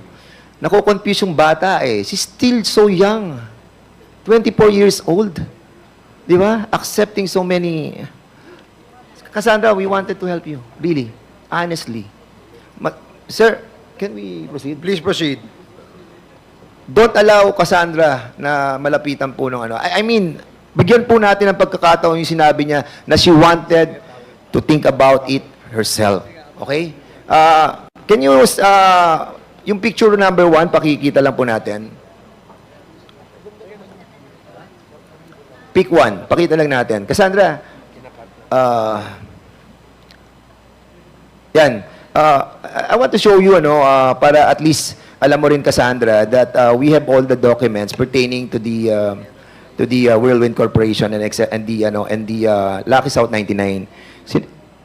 Nako-confuse yung bata eh. She's still so young. 24 years old. Di ba? Accepting so many... Cassandra, we wanted to help you. Really. Honestly. Sir, can we proceed? Please proceed. Don't allow Cassandra na malapitan po ng ano. I mean, bigyan po natin ng pagkakataon yung sinabi niya na she wanted to think about it herself. Okay? Can you, yung picture number 1, pakikita lang po natin. Pick 1, pakita lang natin. Cassandra, yan. I want to show you, para at least alam mo rin, Cassandra, that we have all the documents pertaining to the Whirlwind Corporation and the Lucky South 99.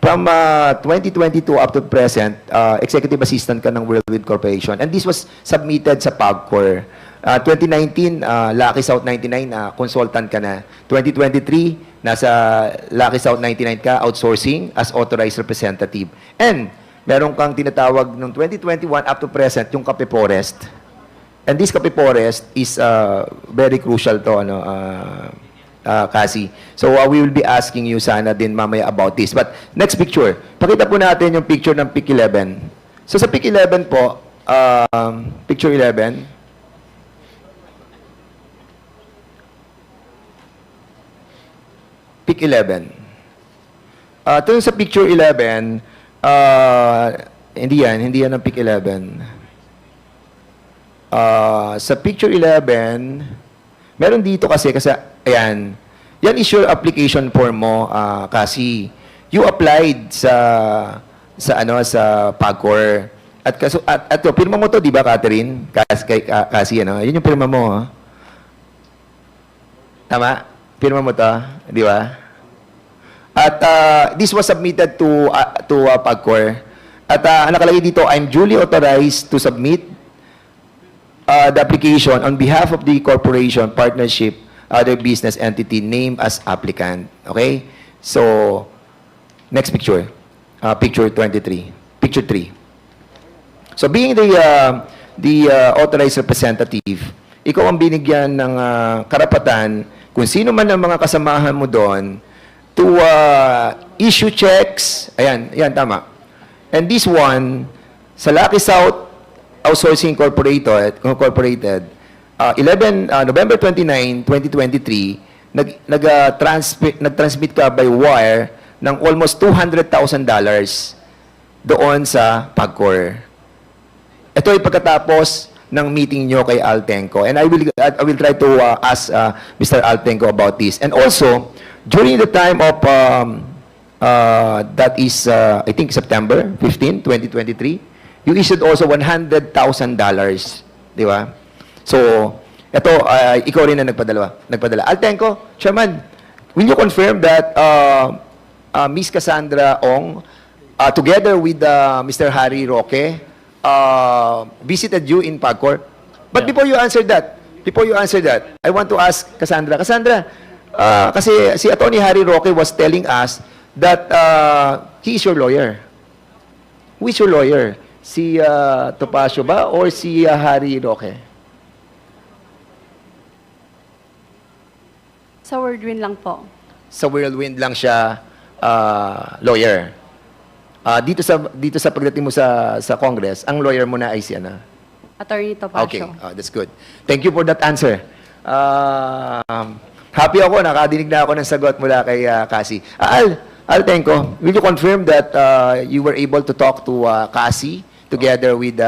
From 2022 up to present, executive assistant ka ng Whirlwind Corporation, and this was submitted sa PAGCOR. 2019, Lucky South 99, consultant ka na. 2023, nasa Lucky South 99 ka, outsourcing as authorized representative. And meron kang tinatawag noong 2021 up to present, yung Cape Forest. And this Cape Forest is very crucial to, Cassie. So we will be asking you sana din mamaya about this. But next picture. Pakita po natin yung picture ng PIC 11. So sa PIC 11 po, picture 11. PIC 11. Ito yung sa picture 11, hindi yan ang PIC 11. Sa picture 11, meron dito kasi, ayan, yan is your application form mo, kasi you applied sa PAGCOR. At pirma mo to, di ba, Catherine? Kasi, yun yung pirma mo, Tama? Pirma mo to, di ba? At this was submitted to PAGCOR. At nakalagay dito, I'm duly authorized to submit the application on behalf of the corporation, partnership, other business entity named as applicant. Okay? So, next picture. Picture 23. Picture 3. So, being the authorized representative, ikaw ang binigyan ng karapatan kung sino man ang mga kasamahan mo doon to issue checks. Ayan, tama. And this one, sa Lucky South Outsourcing Incorporated, November 29, 2023, nag-transmit ka by wire ng almost $200,000 doon sa PAGCOR. Ito ay pagkatapos ng meeting nyo kay Altenco. And I will try to ask Mr. Altenco about this. And also, during the time of, that is, I think, September 15, 2023, you issued also $100,000. Di ba? So, Ito, ikaw rin na nagpadala. Altenco, Chairman, will you confirm that Ms. Cassandra Ong, together with Mr. Harry Roque, visited you in PAGCOR? But before you answer that, I want to ask Cassandra. Cassandra, kasi si Attorney Harry Roque was telling us that he is your lawyer. Who is your lawyer? Si Topacio ba or si Harry Roque? Sa Whirlwind lang po. Sa Whirlwind lang siya lawyer. Dito sa pagdating mo sa Congress, ang lawyer mo na ay si ano? Attorney Topacio. Okay, that's good. Thank you for that answer. Happy ako, nakadinig na ako ng sagot mula kay Cassie. Altenco, will you confirm that you were able to talk to Cassie together with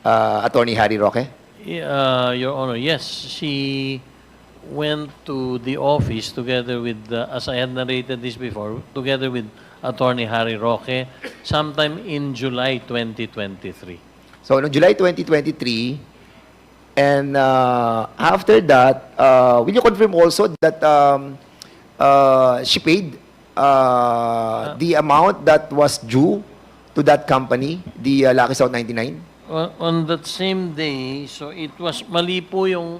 Attorney Harry Roque? Your Honor, yes. She went to the office together with, as I had narrated this before, together with Attorney Harry Roque sometime in July 2023. So, no July 2023, and after that, will you confirm also that she paid the amount that was due to that company, the Lucky South 99? On that same day, so it was mali po yung,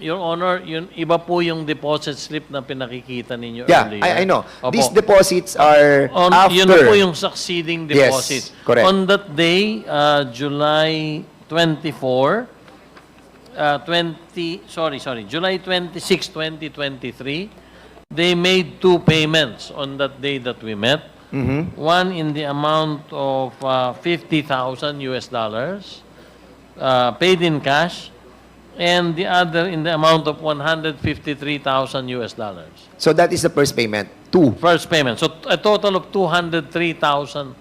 Your Honor, yun, iba po yung deposit slip na pinakikita ninyo Yeah, earlier. I know. Opo. These deposits are after. Yun na po yung succeeding deposit. Yes, correct. On that day, July 24, July 26, 2023, they made two payments on that day that we met. One in the amount of $50,000 US, paid in cash, and the other in the amount of $153,000 US. So that is the first payment. Two. First payment. So a total of $203,000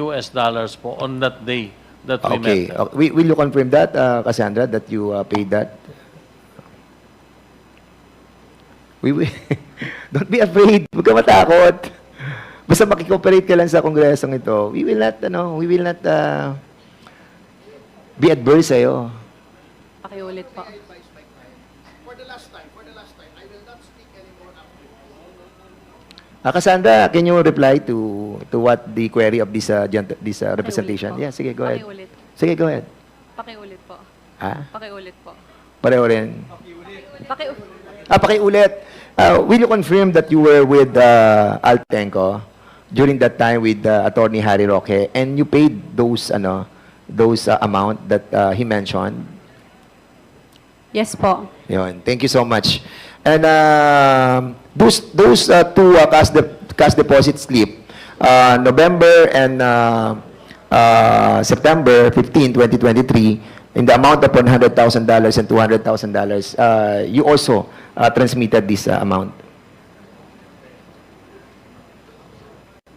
US po on that day that we Okay. met. Will you confirm that, Cassandra, that you paid that? We will. Don't be afraid. Huwag ka matakot. Basta makikooperate ka lang sa kongresong ito, we will not be adverse sa'yo. Pakiulit po. For the last time, I will not speak anymore after. Cassandra, can you reply to what the query of this representation? Yeah, sige, go ahead. Pakiulit. Sige, go ahead. Pakiulit po. Ha? Pakiulit po. Pareho rin. Pakiulit. Pakiulit. Will you confirm that you were with Altenco during that time with Attorney Harry Roque and you paid those amount that he mentioned? Yes po. Yun. Thank you so much. And those two cash deposit slip, November and September 15, 2023, in the amount of $100,000 and $200,000, you also transmitted this amount.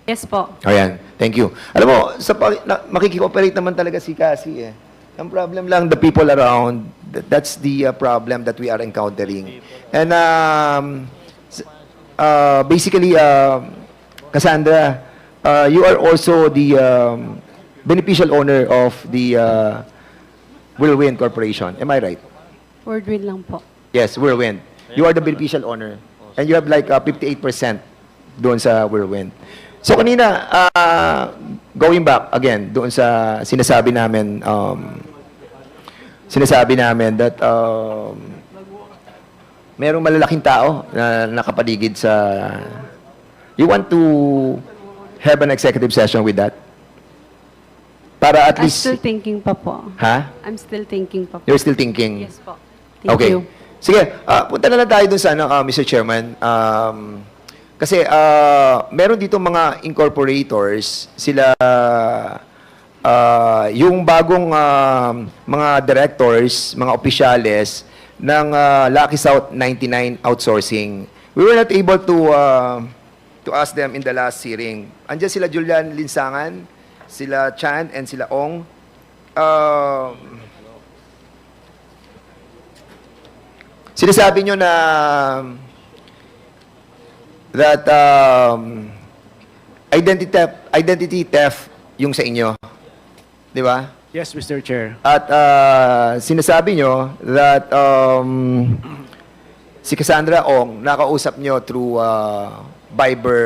Yes po. Ayan. Thank you. Alam mo, makikikooperate naman talaga si Cassie eh. Ang problem lang, the people around, that's the problem that we are encountering. And basically, Cassandra, you are also the beneficial owner of the Whirlwind Corporation. Am I right? Whirlwind lang po. Yes, Whirlwind. You are the beneficial owner. And you have like 58% doon sa Whirlwind. So kanina, going back again doon sa sinasabi namin that merong malalaking tao na nakapaligid sa. You want to have an executive session with that? Para at I'm least. still thinking pa po. Ha? I'm still thinking pa po. You're still thinking? Yes po. Thank Okay. you. Sige, punta na lang tayo dun sa Mr. Chairman. Kasi meron dito mga incorporators, sila yung bagong mga directors, mga opisyales ng Lucky South 99 Outsourcing. We were not able to ask them in the last hearing. Andiyan sila Julian Linsangan, sila Chan, and sila Ong. Sinasabi nyo na that identity theft yung sa inyo. Di ba? Yes, Mr. Chair. At sinasabi nyo that si Cassandra Ong nakausap nyo through Viber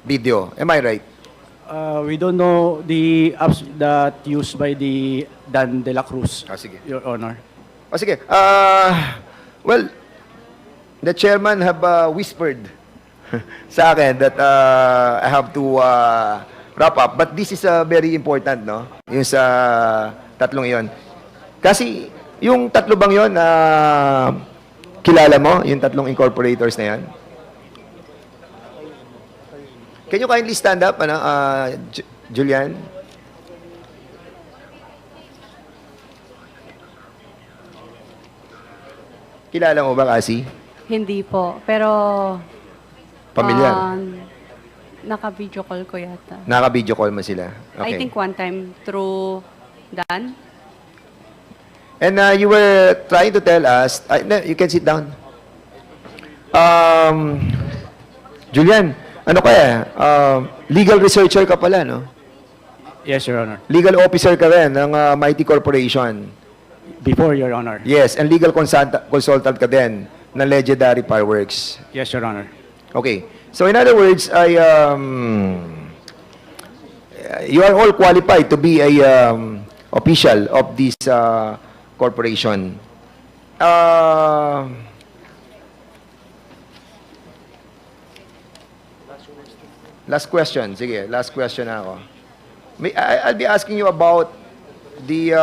video. Am I right? We don't know the apps that used by the Dan de la Cruz, Sige. Your Honor. Sige. Well, the chairman have whispered sa akin that I have to wrap up. But this is very important, no? Yung sa tatlong iyon. Kasi yung tatlo bang yun, kilala mo? Yung tatlong incorporators na yan? Can you kindly stand up, Julian? Kilala mo ba, Kasi? Hindi po. Pero, Pamilyar? naka-video call ko yata. Naka-video call mo sila? I think one time through Dan. And you were trying to tell us, no, you can sit down. Julian, ano ka legal researcher ka pala, no? Yes, Your Honor. Legal officer ka rin ng Mighty Corporation. Before, Your Honor. Yes, and legal consultant ka din ng Legendary Fireworks. Yes, Your Honor. Okay. So in other words, you are all qualified to be a official of this corporation. Last question. Sige, last question na ako. I'll be asking you about the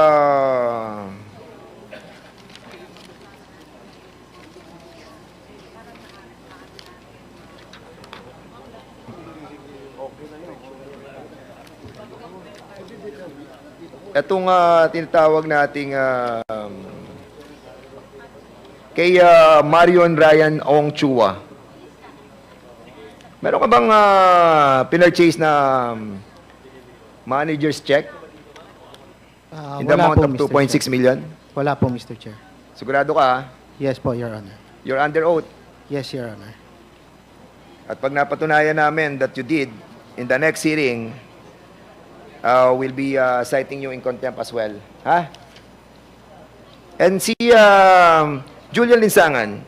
itong tinatawag nating kay Marion Ryan Ong Chua. Meron ka bang pinurchase na manager's check in the amount of 2.6 million? Wala po, Mr. Chair. Sigurado ka? Yes po, Your Honor. You're under oath? Yes, Your Honor. At pag napatunayan namin that you did, in the next hearing, we'll be citing you in contempt as well. Ha? And si Julian Linsangan,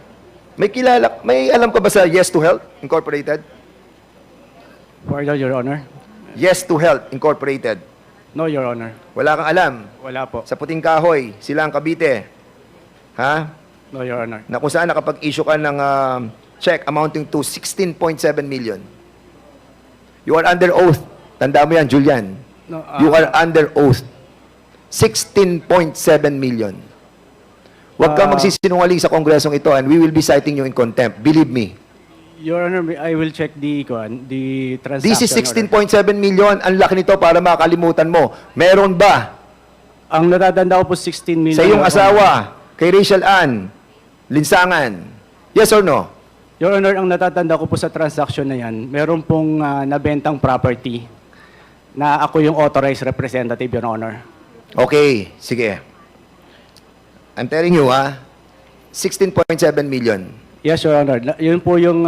may alam ka ba sa Yes to Health Incorporated? Pardon, Your Honor. Yes to Health Incorporated. No, Your Honor. Wala kang alam? Wala po. Sa Puting Kahoy, Silang Cavite. Ha? No, Your Honor. Na kung saan nakapag-issue ka ng check amounting to 16.7 million. You are under oath. Tanda mo yan, Julian. No, You are under oath. 16.7 million. Huwag ka magsisinungaling sa kongresong ito and we will be citing you in contempt. Believe me. Your Honor, I will check the transaction. This is 16.7 million. Ang laki nito para makalimutan mo. Meron ba? Ang natatanda ko po 16 million. Sa iyong asawa, kay Rachel Ann Linsangan. Yes or no? Your Honor, ang natatanda ko po sa transaction na yan, meron pong nabentang property na ako yung authorized representative, Your Honor. Okay, sige. I'm telling you, 16.7 million. Yes, Your Honor. Yun po yung...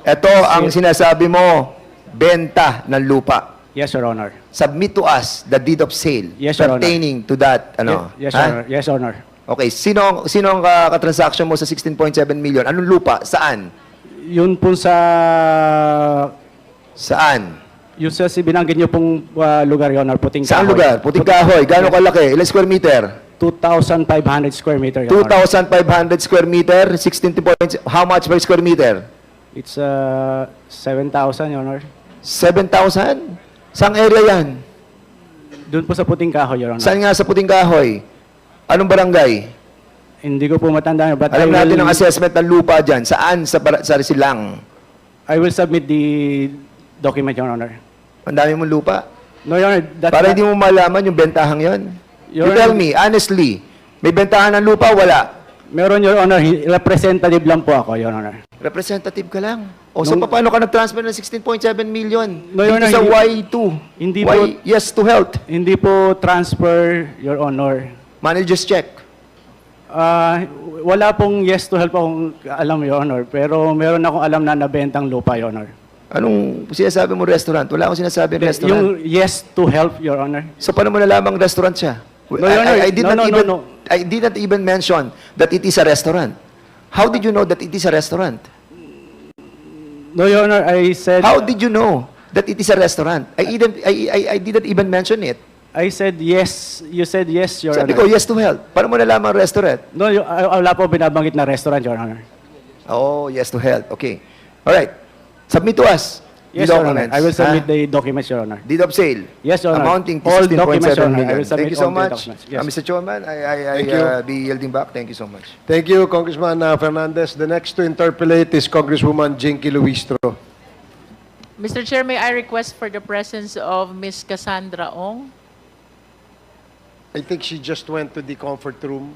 Ito ang sinasabi mo, benta ng lupa. Yes, Your Honor. Submit to us the deed of sale Yes, Your Honor. pertaining to that. Ano? Yes, Your Honor. Yes, Your Honor. Okay, sino ang katransaction mo sa 16.7 million? Anong lupa? Saan? Yun po sa... Saan? Yung sa binanggit niyo pong lugar, Your Honor, Puting Kahoy. Saan lugar? Puting Kahoy. Gano'ng kalaki? Ilang square meter? 2,500 square meter, Your Honor. 2,500 square meter, 16 points. How much per square meter? It's 7,000, Your Honor. 7,000? Saang area yan? Doon po sa Puting Kahoy, Your Honor. Saan nga sa Puting Kahoy? Anong barangay? Hindi ko po matanda. But Alam natin ang assessment ng lupa dyan. Saan? Sa Silang? I will submit the document, Your Honor. Ang dami mong lupa? No, Your Honor. Para hindi mo malaman yung bentahang yon. You tell me, honestly, may bentahan ng lupa? Wala. Meron, Your Honor. Representative lang po ako, Your Honor. Representative ka lang. O so paano ka nag-transfer ng 16.7 million? No, Your Honor, sa Y2? Hindi po. Yes to Health? Hindi po transfer, Your Honor. Manager's check? Wala pong yes to help akong alam, Your Honor. Pero meron akong alam na nabentang lupa, Your Honor. Anong sinasabi mo restaurant? Wala akong sinasabi restaurant. Yung yes to help, Your Honor. So paano mo nalamang restaurant siya? No, Your Honor. I did not even mention that it is a restaurant. How did you know that it is a restaurant? No, Your Honor, I said... How did you know that it is a restaurant? I didn't even mention it. I said yes. You said yes, Your Sabi Honor. ko, yes to help. Paano mo nalamang restaurant? No, wala po binabanggit na restaurant, Your Honor. Oh, yes to help. Okay. All right. Submit to us. Yes, the Your Honor. documents. I will submit Ha? the documents, Your Honor. Deed of sale. Yes, Your Honor. Amounting to All documents, 16.7 Your Honor. I million. will submit Thank you so all the much. documents. Yes. Mr. Chairman, Thank you. be yielding back. Thank you so much. Thank you, Congressman Fernandez. The next to interpolate is Congresswoman Jinky Luistro. Mr. Chair, may I request for the presence of Ms. Cassandra Ong? I think she just went to the comfort room.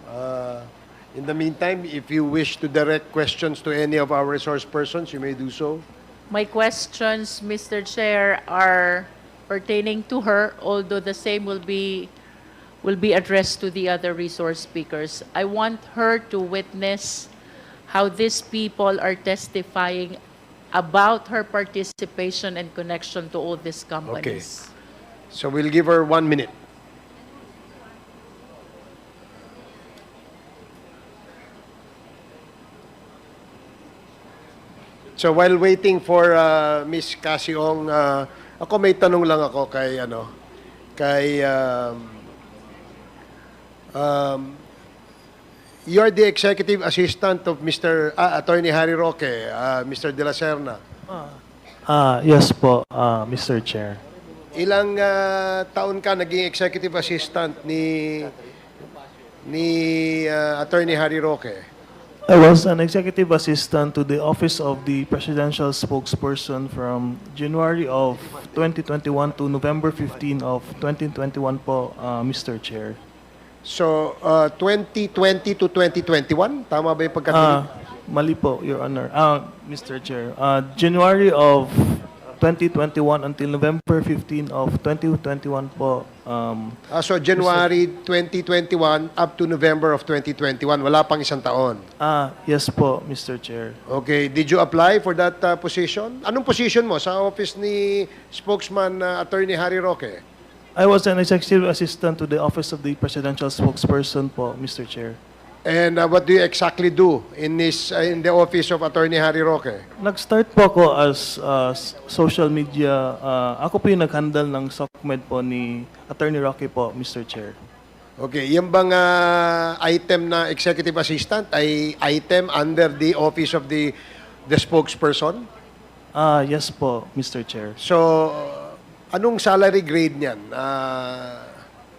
In the meantime, if you wish to direct questions to any of our resource persons, you may do so. My questions, Mr. Chair, are pertaining to her, although the same will be addressed to the other resource speakers. I want her to witness how these people are testifying about her participation and connection to all these companies. So we'll give her 1 minute. So while waiting for Miss Cassie Ong, ako may tanong lang ako kay you are the executive assistant of Mr. Attorney Harry Roque, Mr. De La Serna. Yes po, Mr. Chair. Ilang taon ka naging executive assistant ni Attorney Harry Roque? I was an executive assistant to the Office of the Presidential Spokesperson from January of 2021 to November 15 of 2021 po, Mr. Chair. So, 2020 to 2021? Tama ba yung pagkatinig? Mali po, Your Honor. Mr. Chair, January of 2021 until November 15 of 2021 po. So, January 2021 up to November of 2021. Wala pang isang taon. Yes po, Mr. Chair. Okay. Did you apply for that position? Anong position mo sa office ni spokesman Attorney Harry Roque? I was an executive assistant to the Office of the Presidential Spokesperson po, Mr. Chair. And what do you exactly do in the office of Attorney Harry Roque? Nag-start po ako as social media. Ako po yung nag-handle ng SOCMED po ni Attorney Roque po, Mr. Chair. Okay. Yung bang item na executive assistant ay item under the office of the spokesperson? Yes po, Mr. Chair. So, anong salary grade niyan?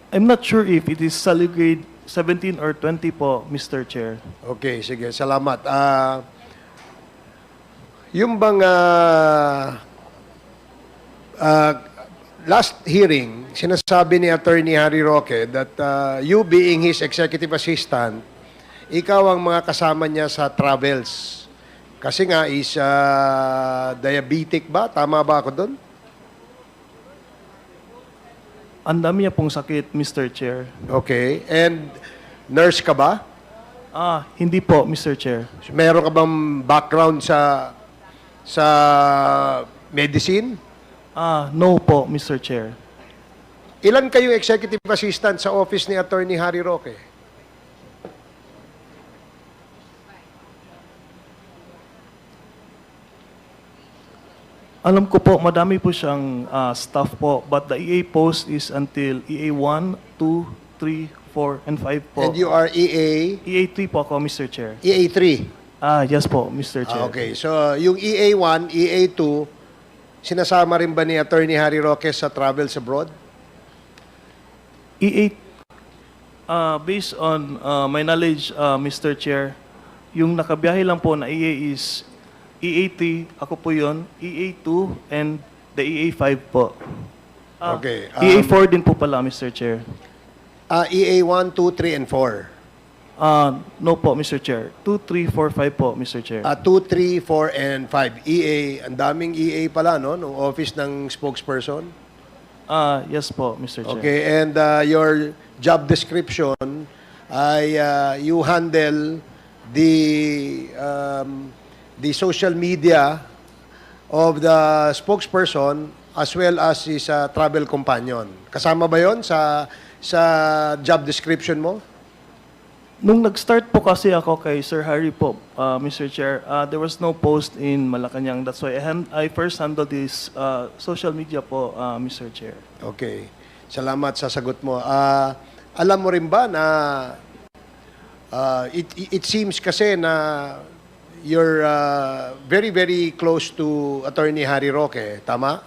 I'm not sure if it is salary grade 17 or 20 po, Mr. Chair. Okay, sige. Salamat. Yung bang last hearing, sinasabi ni Attorney Harry Roque that you being his executive assistant, ikaw ang mga kasama niya sa travels. Kasi nga is diabetic ba? Tama ba ako doon? Ang dami niya pong sakit, Mr. Chair. Okay. And nurse ka ba? Hindi po, Mr. Chair. Meron ka bang background sa medicine? No po, Mr. Chair. Ilan kayong executive assistant sa office ni Attorney Harry Roque? Alam ko po, madami po siyang staff po, but the EA post is until EA 1, 2, 3, 4, and 5 po. And you are EA? EA 3 po ako, Mr. Chair. EA 3? Yes po, Mr. Chair. Okay, so yung EA 1, EA 2, sinasama rin ba ni Attorney Harry Roque sa travels abroad? EA, based on my knowledge, Mr. Chair, yung nakabiyahe lang po na EA is EA3, ako po yun, EA2, and the EA5 po. Okay. EA4 din po pala, Mr. Chair. EA1, 2, 3, and 4? No po, Mr. Chair. 2, 3, 4, 5 po, Mr. Chair. 2, 3, 4, and 5. EA, ang daming EA pala, no? Nung office ng spokesperson? Yes po, Mr. Chair. Okay, and your job description ay you handle the social media of the spokesperson as well as his travel companion. Kasama ba yon sa job description mo? Nung nag-start po kasi ako kay Sir Harry po, Mr. Chair, there was no post in Malacanang. That's why I first handled this social media po, Mr. Chair. Okay. Salamat sa sagot mo. Alam mo rin ba na it seems kasi na you're very, very close to Attorney Harry Roque, tama?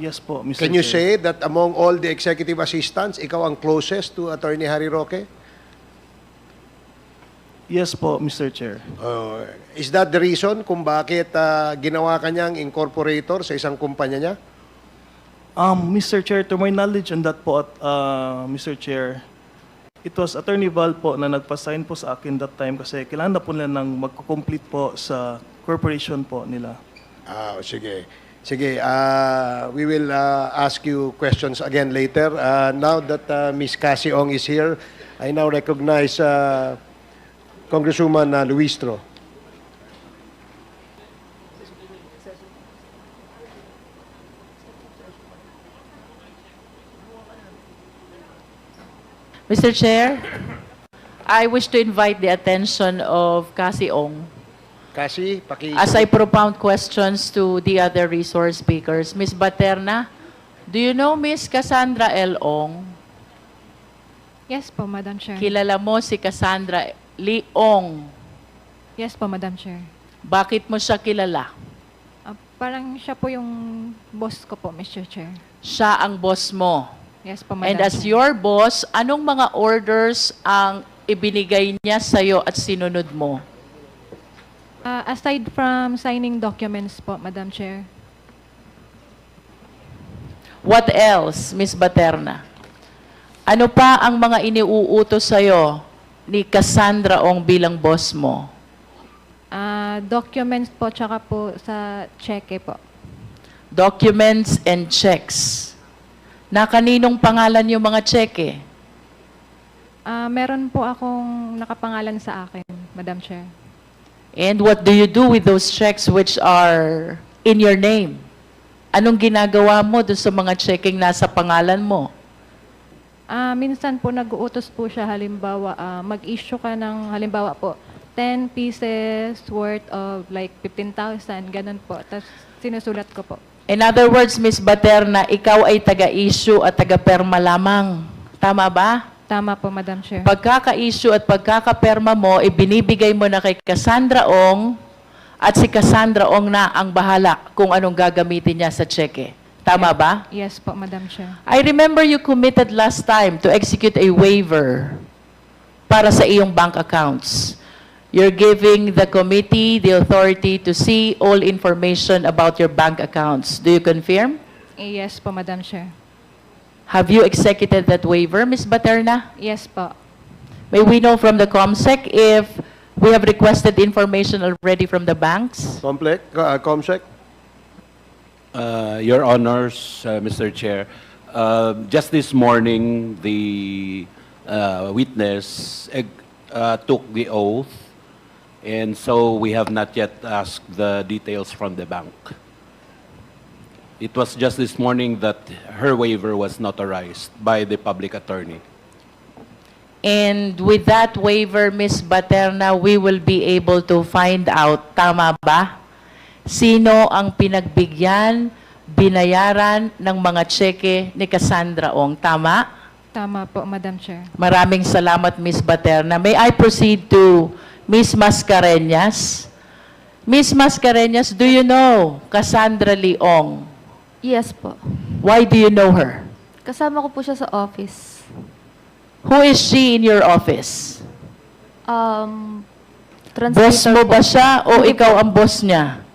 Yes po, Mr. Can you Chair. say that among all the executive assistants, ikaw ang closest to Attorney Harry Roque? Yes po, Mr. Chair. Is that the reason kung bakit ginawa ka niyang incorporator sa isang kumpanya niya? Mr. Chair, to my knowledge on that po, Mr. Chair, it was Attorney Val po na nagpa-sign po sa akin that time kasi kailangan na po nila ng magko-complete po sa corporation po nila. Sige. Sige, we will ask you questions again later. Now that Ms. Cassie Ong is here, I now recognize Congresswoman Luistro. Mr. Chair, I wish to invite the attention of Cassie Ong Cassie, as I propound questions to the other resource speakers. Ms. Baterna, do you know Ms. Cassandra L. Ong? Yes po, Madam Chair. Kilala mo si Cassandra Ong? Yes po, Madam Chair. Bakit mo siya kilala? Parang siya po yung boss ko po, Mr. Chair. Siya ang boss mo. Yes po, Madam And as Chair. your boss, anong mga orders ang ibinigay niya sa'yo at sinunod mo? Aside from signing documents po, Madam Chair. What else, Ms. Baterna? Ano pa ang mga iniuutos sa'yo ni Cassandra Ong bilang boss mo? Documents po, tsaka po sa cheque po. Documents and checks. Na kaninong pangalan yung mga cheque? Meron po akong nakapangalan sa akin, Madam Chair. And what do you do with those checks which are in your name? Anong ginagawa mo doon sa mga checking nasa pangalan mo? Minsan po nag-uutos po siya, halimbawa, mag-issue ka ng, halimbawa po, 10 pieces worth of like 15,000, ganun po. Tapos sinusulat ko po. In other words, Ms. Baterna, ikaw ay taga-issue at taga-perma lamang. Tama ba? Tama po, Madam Chair. Pagkaka-issue at pagkaka-perma mo, ibinibigay mo na kay Cassandra Ong at si Cassandra Ong na ang bahala kung anong gagamitin niya sa cheque. Tama ba? Yes po, Madam Chair. I remember you committed last time to execute a waiver para sa iyong bank accounts. You're giving the committee the authority to see all information about your bank accounts. Do you confirm? Yes po, Madam Chair. Have you executed that waiver, Ms. Baterna? Yes po. May we know from the COMSEC if we have requested information already from the banks? COMSEC? Your Honors, Mr. Chair, just this morning, the witness took the oath, and so we have not yet asked the details from the bank. It was just this morning that her waiver was notarized by the public attorney. And with that waiver, Ms. Baterna, we will be able to find out, tama ba? Sino ang pinagbigyan, binayaran ng mga cheque ni Cassandra Ong, tama? Tama po, Madam Chair. Maraming salamat, Ms. Baterna. May I proceed to Ms. Mascareñas? Ms. Mascareñas, do you know Cassandra Leong? Yes po. Why do you know her? Kasama ko po siya sa office. Who is she in your office? Boss mo ba siya o ikaw ang boss niya?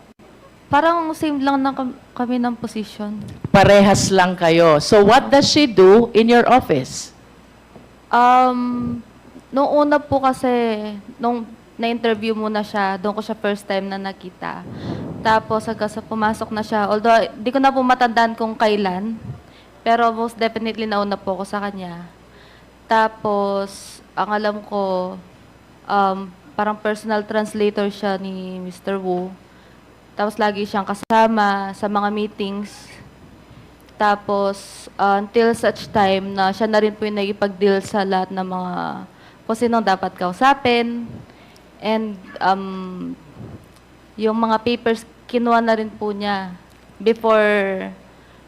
Parang same lang na kami ng position. Parehas lang kayo. So what does she do in your office? Noong una po kasi, nung na-interview muna siya, doon ko siya first time na nakita. Tapos hanggang sa pumasok na siya, although di ko na po matandaan kung kailan, pero most definitely nauna po ako sa kanya. Tapos, ang alam ko, parang personal translator siya ni Mr. Wu. Tapos lagi siyang kasama sa mga meetings. Tapos until such time na siya na rin po yung nagipag-deal sa lahat ng mga kung sinong dapat kausapin. And yung mga papers, kinuha na rin po niya before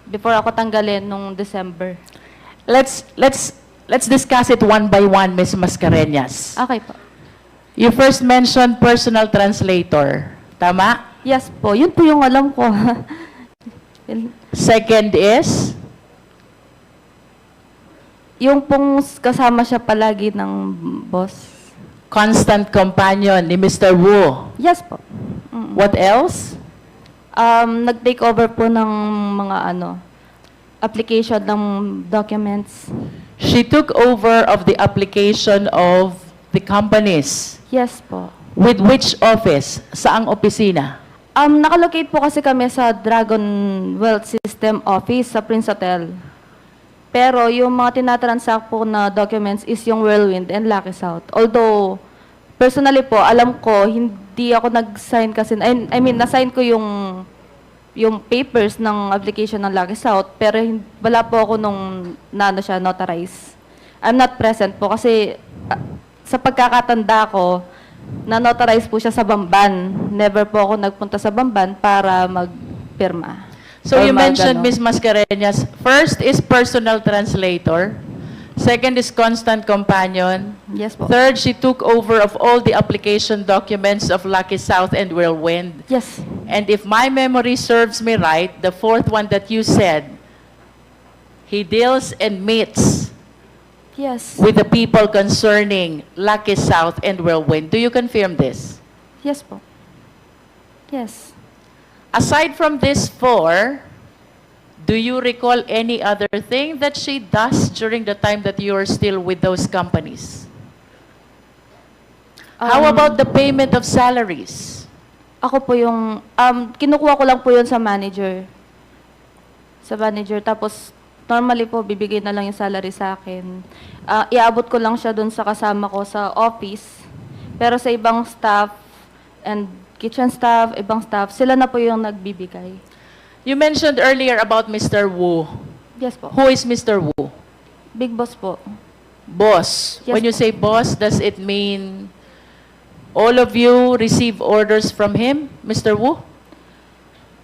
ako tanggalin nung December. Let's discuss it one by one, Ms. Mascareñas. Okay po. You first mentioned personal translator. Tama? Yes po. Yun po yung alam ko. Second is? Yung pong kasama siya palagi ng boss. Constant companion ni Mr. Wu. Yes po. What else? Nag-take over po ng mga application ng documents. She took over of the application of the companies. Yes po. With which office? Saang opisina? Nakalocate po kasi kami sa Dragon Wealth System office sa Prince Hotel. Pero yung mga tinatransact po na documents is yung Whirlwind and Lucky South. Although, personally po, alam ko, hindi ako nag-sign kasi, I mean, na-sign ko yung papers ng application ng Lucky South, pero wala po ako nung siya notarize. I'm not present po kasi sa pagkakatanda ko, na-notarize po siya sa Bamban. Never po ako nagpunta sa Bamban para magpirma. So you mentioned, Ms. Mascareñas, first is personal translator. Second is constant companion. Yes po. Third, she took over of all the application documents of Lucky South and Whirlwind. Yes. And if my memory serves me right, the fourth one that you said, he deals and meets Yes. with the people concerning Lucky South and Whirlwind. Do you confirm this? Yes po. Yes. Aside from these four, do you recall any other thing that she does during the time that you are still with those companies? How about the payment of salaries? Ako po yung, kinukuha ko lang po yun sa manager. Sa manager. Tapos, normally po, bibigay na lang yung salary sa akin. Iabot ko lang siya dun sa kasama ko sa office. Pero sa ibang staff and kitchen staff, ibang staff, sila na po yung nagbibigay. You mentioned earlier about Mr. Wu. Yes po. Who is Mr. Wu? Big boss po. Boss. Yes When you po. say boss, does it mean all of you receive orders from him, Mr. Wu?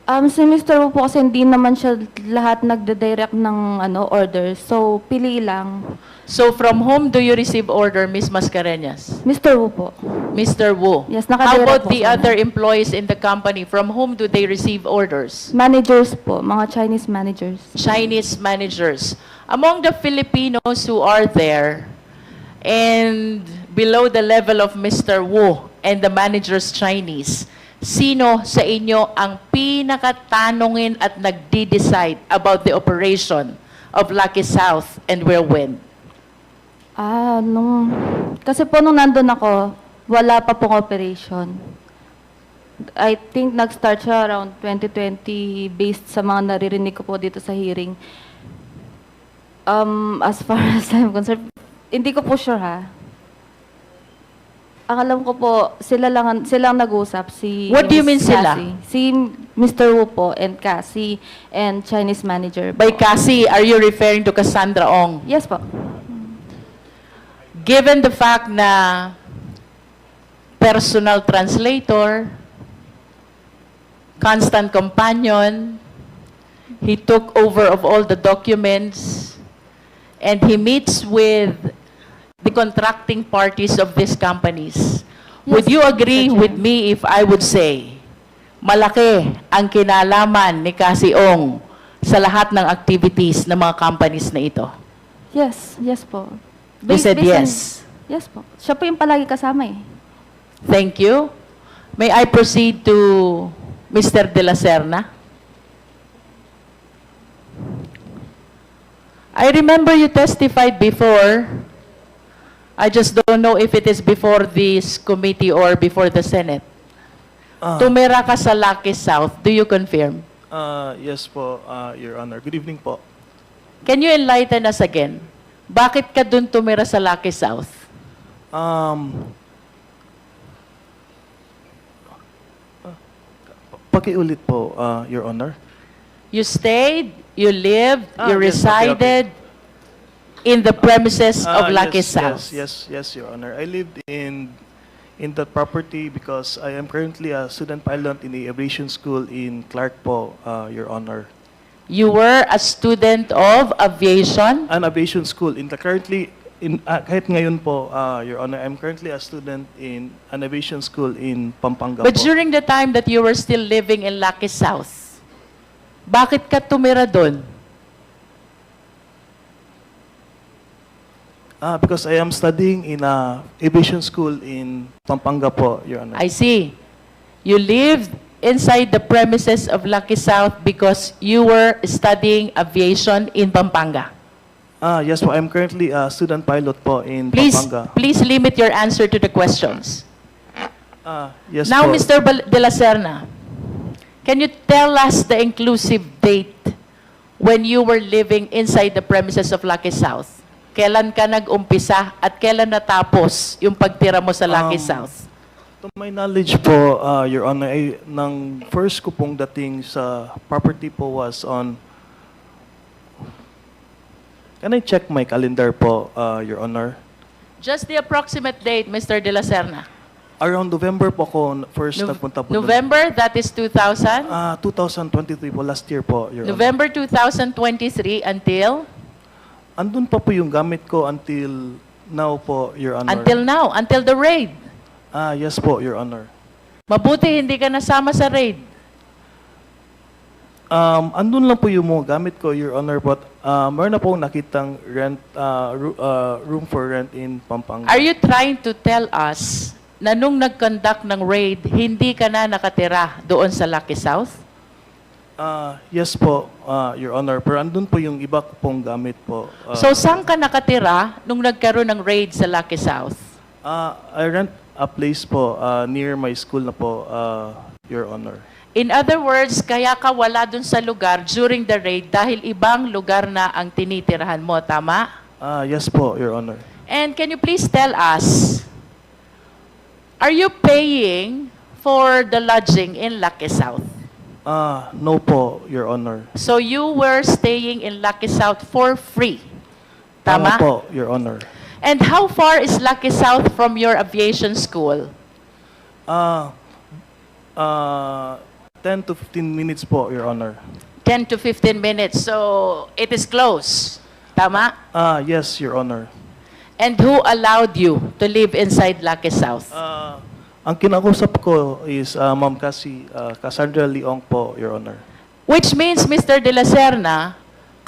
Si Mr. Wu po kasi hindi naman siya lahat nagde-direct ng orders. So, pili lang. So from whom do you receive order, Ms. Mascareñas? Mr. Wu po. Mr. Wu. Yes, How nakadirect about po the sa other employees in the company? From whom do they receive orders? Managers po, mga Chinese managers. Chinese managers. Among the Filipinos who are there and below the level of Mr. Wu and the managers Chinese, sino sa inyo ang pinakatanungin at nagdi-decide about the operation of Lucky South and Whirlwind? Kasi po nung nandun ako, wala pa pong operation. I think nag-start siya around 2020 based sa mga naririnig ko po dito sa hearing. As far as I'm concerned, hindi ko po sure ha. Ang alam ko po, silang nag-usap. What do you mean sila? Si Mr. Wu po and Cassie and Chinese manager. By Cassie, are you referring to Cassandra Ong? Yes po. Given the fact na personal translator, constant companion, he took over of all the documents, and he meets with the contracting parties of these companies. Would you agree with me if I would say, malaki ang kinalaman ni Cassie Ong sa lahat ng activities ng mga companies na ito? Yes, yes po. You said yes. Yes po. Siya po yung palagi kasama eh. Thank you. May I proceed to Mr. De La Serna? I remember you testified before. I just don't know if it is before this committee or before the Senate. Tumira ka sa Lucky South. Do you confirm? Yes po, Your Honor. Good evening po. Can you enlighten us again? Bakit ka dun tumira sa Lucky South? Pakiulit po, Your Honor. You stayed, you lived, you Yes, okay, resided in the premises of Lucky South. Yes, Your Honor. I lived in that property because I am currently a student pilot in the aviation school in Clark po, Your Honor. You were a student of aviation? An aviation school. Kahit ngayon po, Your Honor, I'm currently a student in an aviation school in Pampanga But po. during the time that you were still living in Lucky South, bakit ka tumira doon? Because I am studying in a aviation school in Pampanga po, Your Honor. I see. You lived inside the premises of Lucky South because you were studying aviation in Pampanga. Yes po, I'm currently a student pilot po in Please, Pampanga. please limit your answer to the questions. Yes Now, po. Mr. De La Serna, can you tell us the inclusive date when you were living inside the premises of Lucky South? Kailan ka nag-umpisa at kailan natapos yung pagtira mo sa Lucky South? To my knowledge po, Your Honor, nang first ko pong dating sa property po was on... Can I check my calendar po, Your Honor? Just the approximate date, Mr. De La Serna. Around November po ako first nagpunta po doon. November, that is 2000? 2023 po, last year po, Your Honor. November 2023 until? Andun pa po yung gamit ko until now po, Your Honor. Until now, until the raid. Yes po, Your Honor. Mabuti hindi ka nasama sa raid. Andun lang po yung mga gamit ko, Your Honor, but meron na po nakitang room for rent in Pampanga. Are you trying to tell us na nung nag-conduct ng raid, hindi ka na nakatira doon sa Lucky South? Yes po, Your Honor, pero andun po yung iba ko pong gamit po. So saan ka nakatira nung nagkaroon ng raid sa Lucky South? I rent a place po near my school na po, Your Honor. In other words, kaya ka wala dun sa lugar during the raid dahil ibang lugar na ang tinitirahan mo, tama? Yes po, Your Honor. And can you please tell us, are you paying for the lodging in Lucky South? No po, Your Honor. So you were staying in Lucky South for free, tama? Po, Your Honor. And how far is Lucky South from your aviation school? 10 to 15 minutes po, Your Honor. 10 to 15 minutes. So it is close, tama? Yes, Your Honor. And who allowed you to live inside Lucky South? Ang kinakusap ko is Ma'am Cassandra Leong po, Your Honor. Which means, Mr. De La Serna,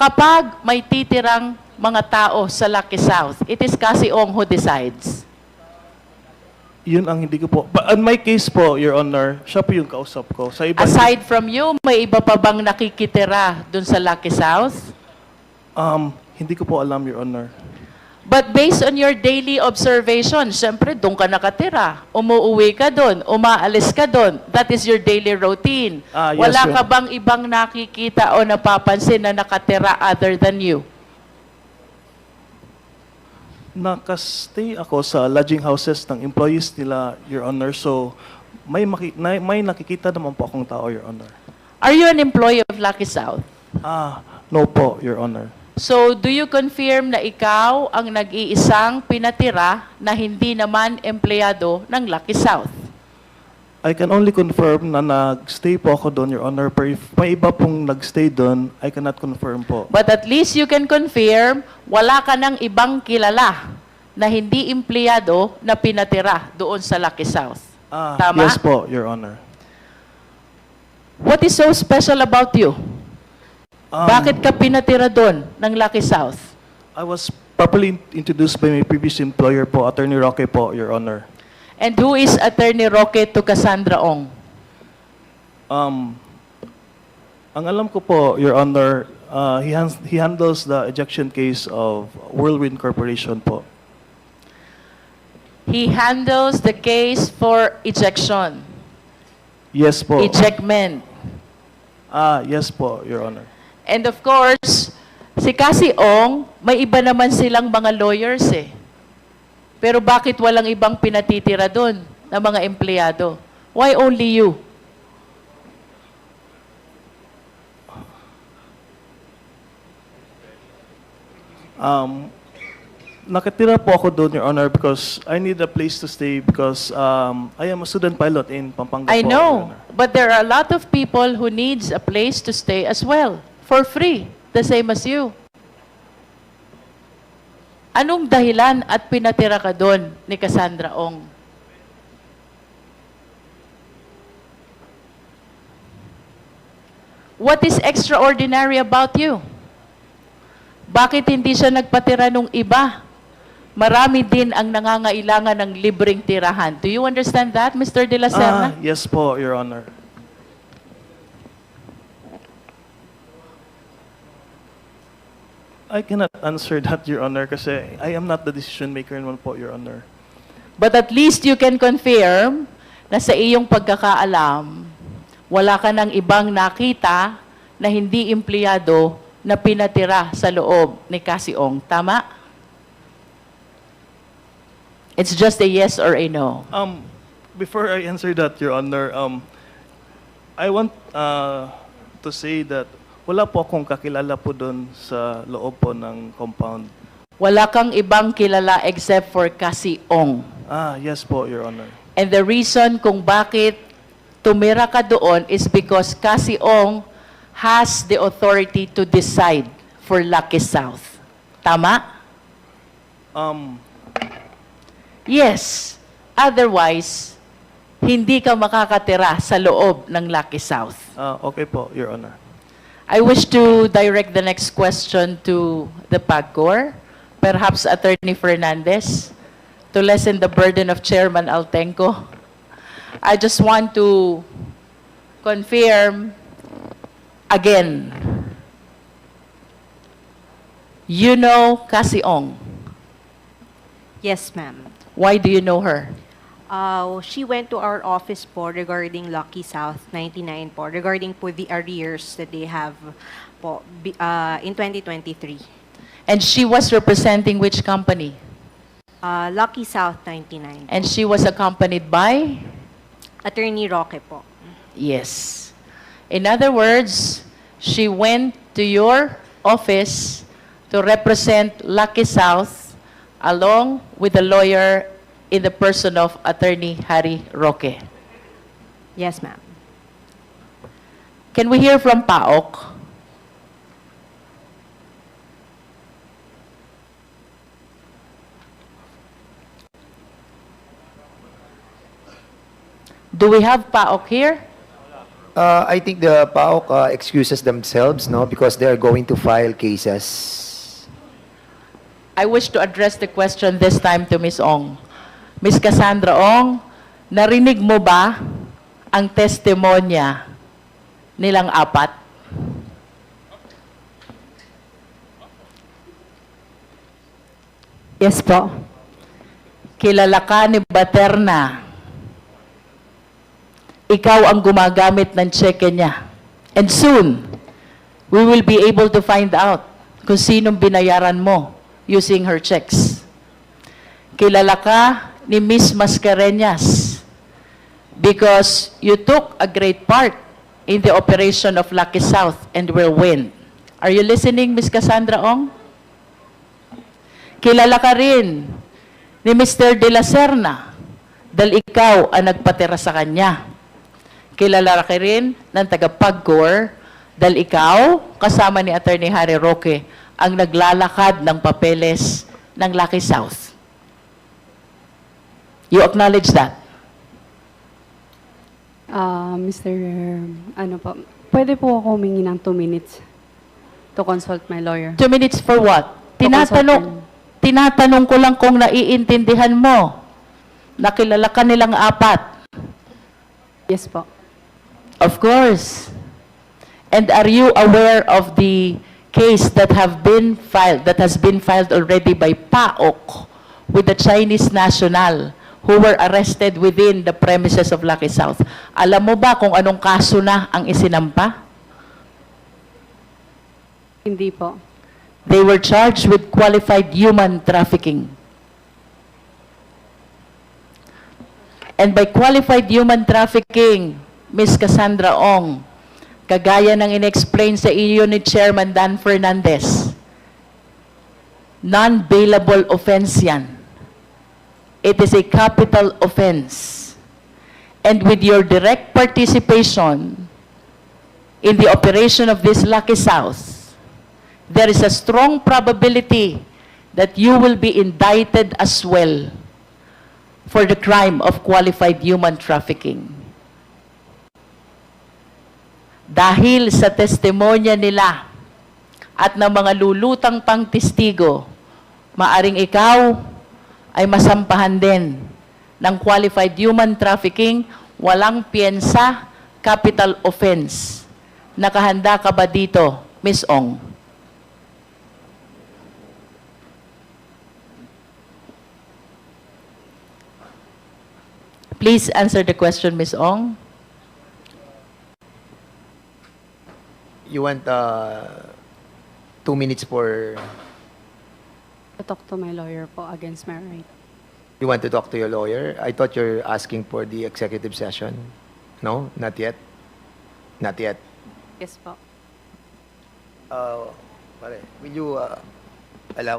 kapag may titirang mga tao sa Lucky South, it is Cassie Ong who decides. Yun ang hindi ko po. But in my case po, Your Honor, siya po yung kausap ko. Sa iba, Aside from you, may iba pa bang nakikitira dun sa Lucky South? hindi ko po alam, Your Honor. But based on your daily observation, syempre doon ka nakatira. Umuuwi ka doon, umaalis ka doon. That is your daily routine. Yes, Wala Your ka bang ibang nakikita o napapansin na nakatira other than you? Nakastay ako sa lodging houses ng employees nila, Your Honor. So, may nakikita naman po akong tao, Your Honor. Are you an employee of Lucky South? No po, Your Honor. So, do you confirm na ikaw ang nag-iisang pinatira na hindi naman empleyado ng Lucky South? I can only confirm na nag-stay po ako doon, Your Honor. Pero if may iba pong nag-stay doon, I cannot confirm po. But at least you can confirm, wala ka ng ibang kilala na hindi empleyado na pinatira doon sa Lucky South. Tama? Yes po, Your Honor. What is so special about you? Bakit ka pinatira doon ng Lucky South? I was properly introduced by my previous employer po, Attorney Roque po, Your Honor. And who is Attorney Roque to Cassandra Ong? Ang alam ko po, Your Honor, he handles the ejection case of Whirlwind Corporation po. He handles the case for ejection. Yes po. Ejectment. Yes po, Your Honor. And of course, si Cassie Ong, may iba naman silang mga lawyers eh. Pero bakit walang ibang pinatitira doon na mga empleyado? Why only you? Nakatira po ako doon, Your Honor, because I need a place to stay because I am a student pilot in Pampanga I po, Your know, Honor. but there are a lot of people who needs a place to stay as well, for free, the same as you. Anong dahilan at pinatira ka doon ni Cassandra Ong? What is extraordinary about you? Bakit hindi siya nagpatira nung iba? Marami din ang nangangailangan ng libreng tirahan. Do you understand that, Mr. De La Serna? Yes po, Your Honor. I cannot answer that, Your Honor, kasi I am not the decision maker naman po, Your Honor. But at least you can confirm na sa iyong pagkakaalam, wala ka ng ibang nakita na hindi empleyado na pinatira sa loob ni Cassie Ong. Tama? It's just a yes or a no. Before I answer that, Your Honor, I want to say that wala po akong kakilala po doon sa loob po ng compound. Wala kang ibang kilala except for Cassie Ong. Yes po, Your Honor. And the reason kung bakit tumira ka doon is because Cassie Ong has the authority to decide for Lucky South. Tama? Yes. Otherwise, hindi ka makakatira sa loob ng Lucky South. Okay po, Your Honor. I wish to direct the next question to the PAGCOR, perhaps Attorney Fernandez, to lessen the burden of Chairman Altenco. I just want to confirm again. You know Cassie Ong. Yes, ma'am. Why do you know her? She went to our office po regarding Lucky South 99 po, regarding po the arrears that they have po in 2023. And she was representing which company? Lucky South 99. And she was accompanied by? Attorney Roque po. Yes. In other words, she went to your office to represent Lucky South along with the lawyer in the person of Attorney Harry Roque. Yes, ma'am. Can we hear from PAOK? Do we have PAOK here? I think the PAOK excuses themselves, no, because they are going to file cases. I wish to address the question this time to Ms. Ong. Ms. Cassandra Ong, narinig mo ba ang testimonya nilang apat? Yes po. Kilala ka ni Baterna. Ikaw ang gumagamit ng cheque niya. And soon, we will be able to find out kung sinong binayaran mo using her checks. Kilala ka ni Miss Mascareñas because you took a great part in the operation of Lucky South and will win. Are you listening, Miss Cassandra Ong? Kilala ka rin ni Mr. De La Serna dahil ikaw ang nagpatira sa kanya. Kilala ka rin ng taga-PAGCOR dahil ikaw, kasama ni Attorney Harry Roque, ang naglalakad ng papeles ng Lucky South. You acknowledge that? Mr. Pwede po ako humingi ng 2 minutes to consult my lawyer. 2 minutes for what? To consult Tinatanong ko lang kung naiintindihan mo. Nakilala ka nilang apat. Yes po. Of course. And are you aware of the case that has been filed already by PAOK with the Chinese national who were arrested within the premises of Lucky South? Alam mo ba kung anong kaso na ang isinampa? Hindi po. They were charged with qualified human trafficking. And by qualified human trafficking, Ms. Cassandra Ong, kagaya ng in-explain sa iyo ni Chairman Dan Fernandez, Non-bailable offense yan. It is a capital offense. And with your direct participation in the operation of this Lucky South, there is a strong probability that you will be indicted as well for the crime of qualified human trafficking. Dahil sa testimonya nila at ng mga lulutang pang testigo, maaring ikaw ay masampahan din ng qualified human trafficking, walang piyensa, capital offense. Nakahanda ka ba dito, Ms. Ong? Please answer the question, Ms. Ong. You want 2 minutes for... To talk to my lawyer po against my right. You want to talk to your lawyer? I thought you're asking for the executive session. No? Not yet? Not yet. Yes po. Pare, will you allow...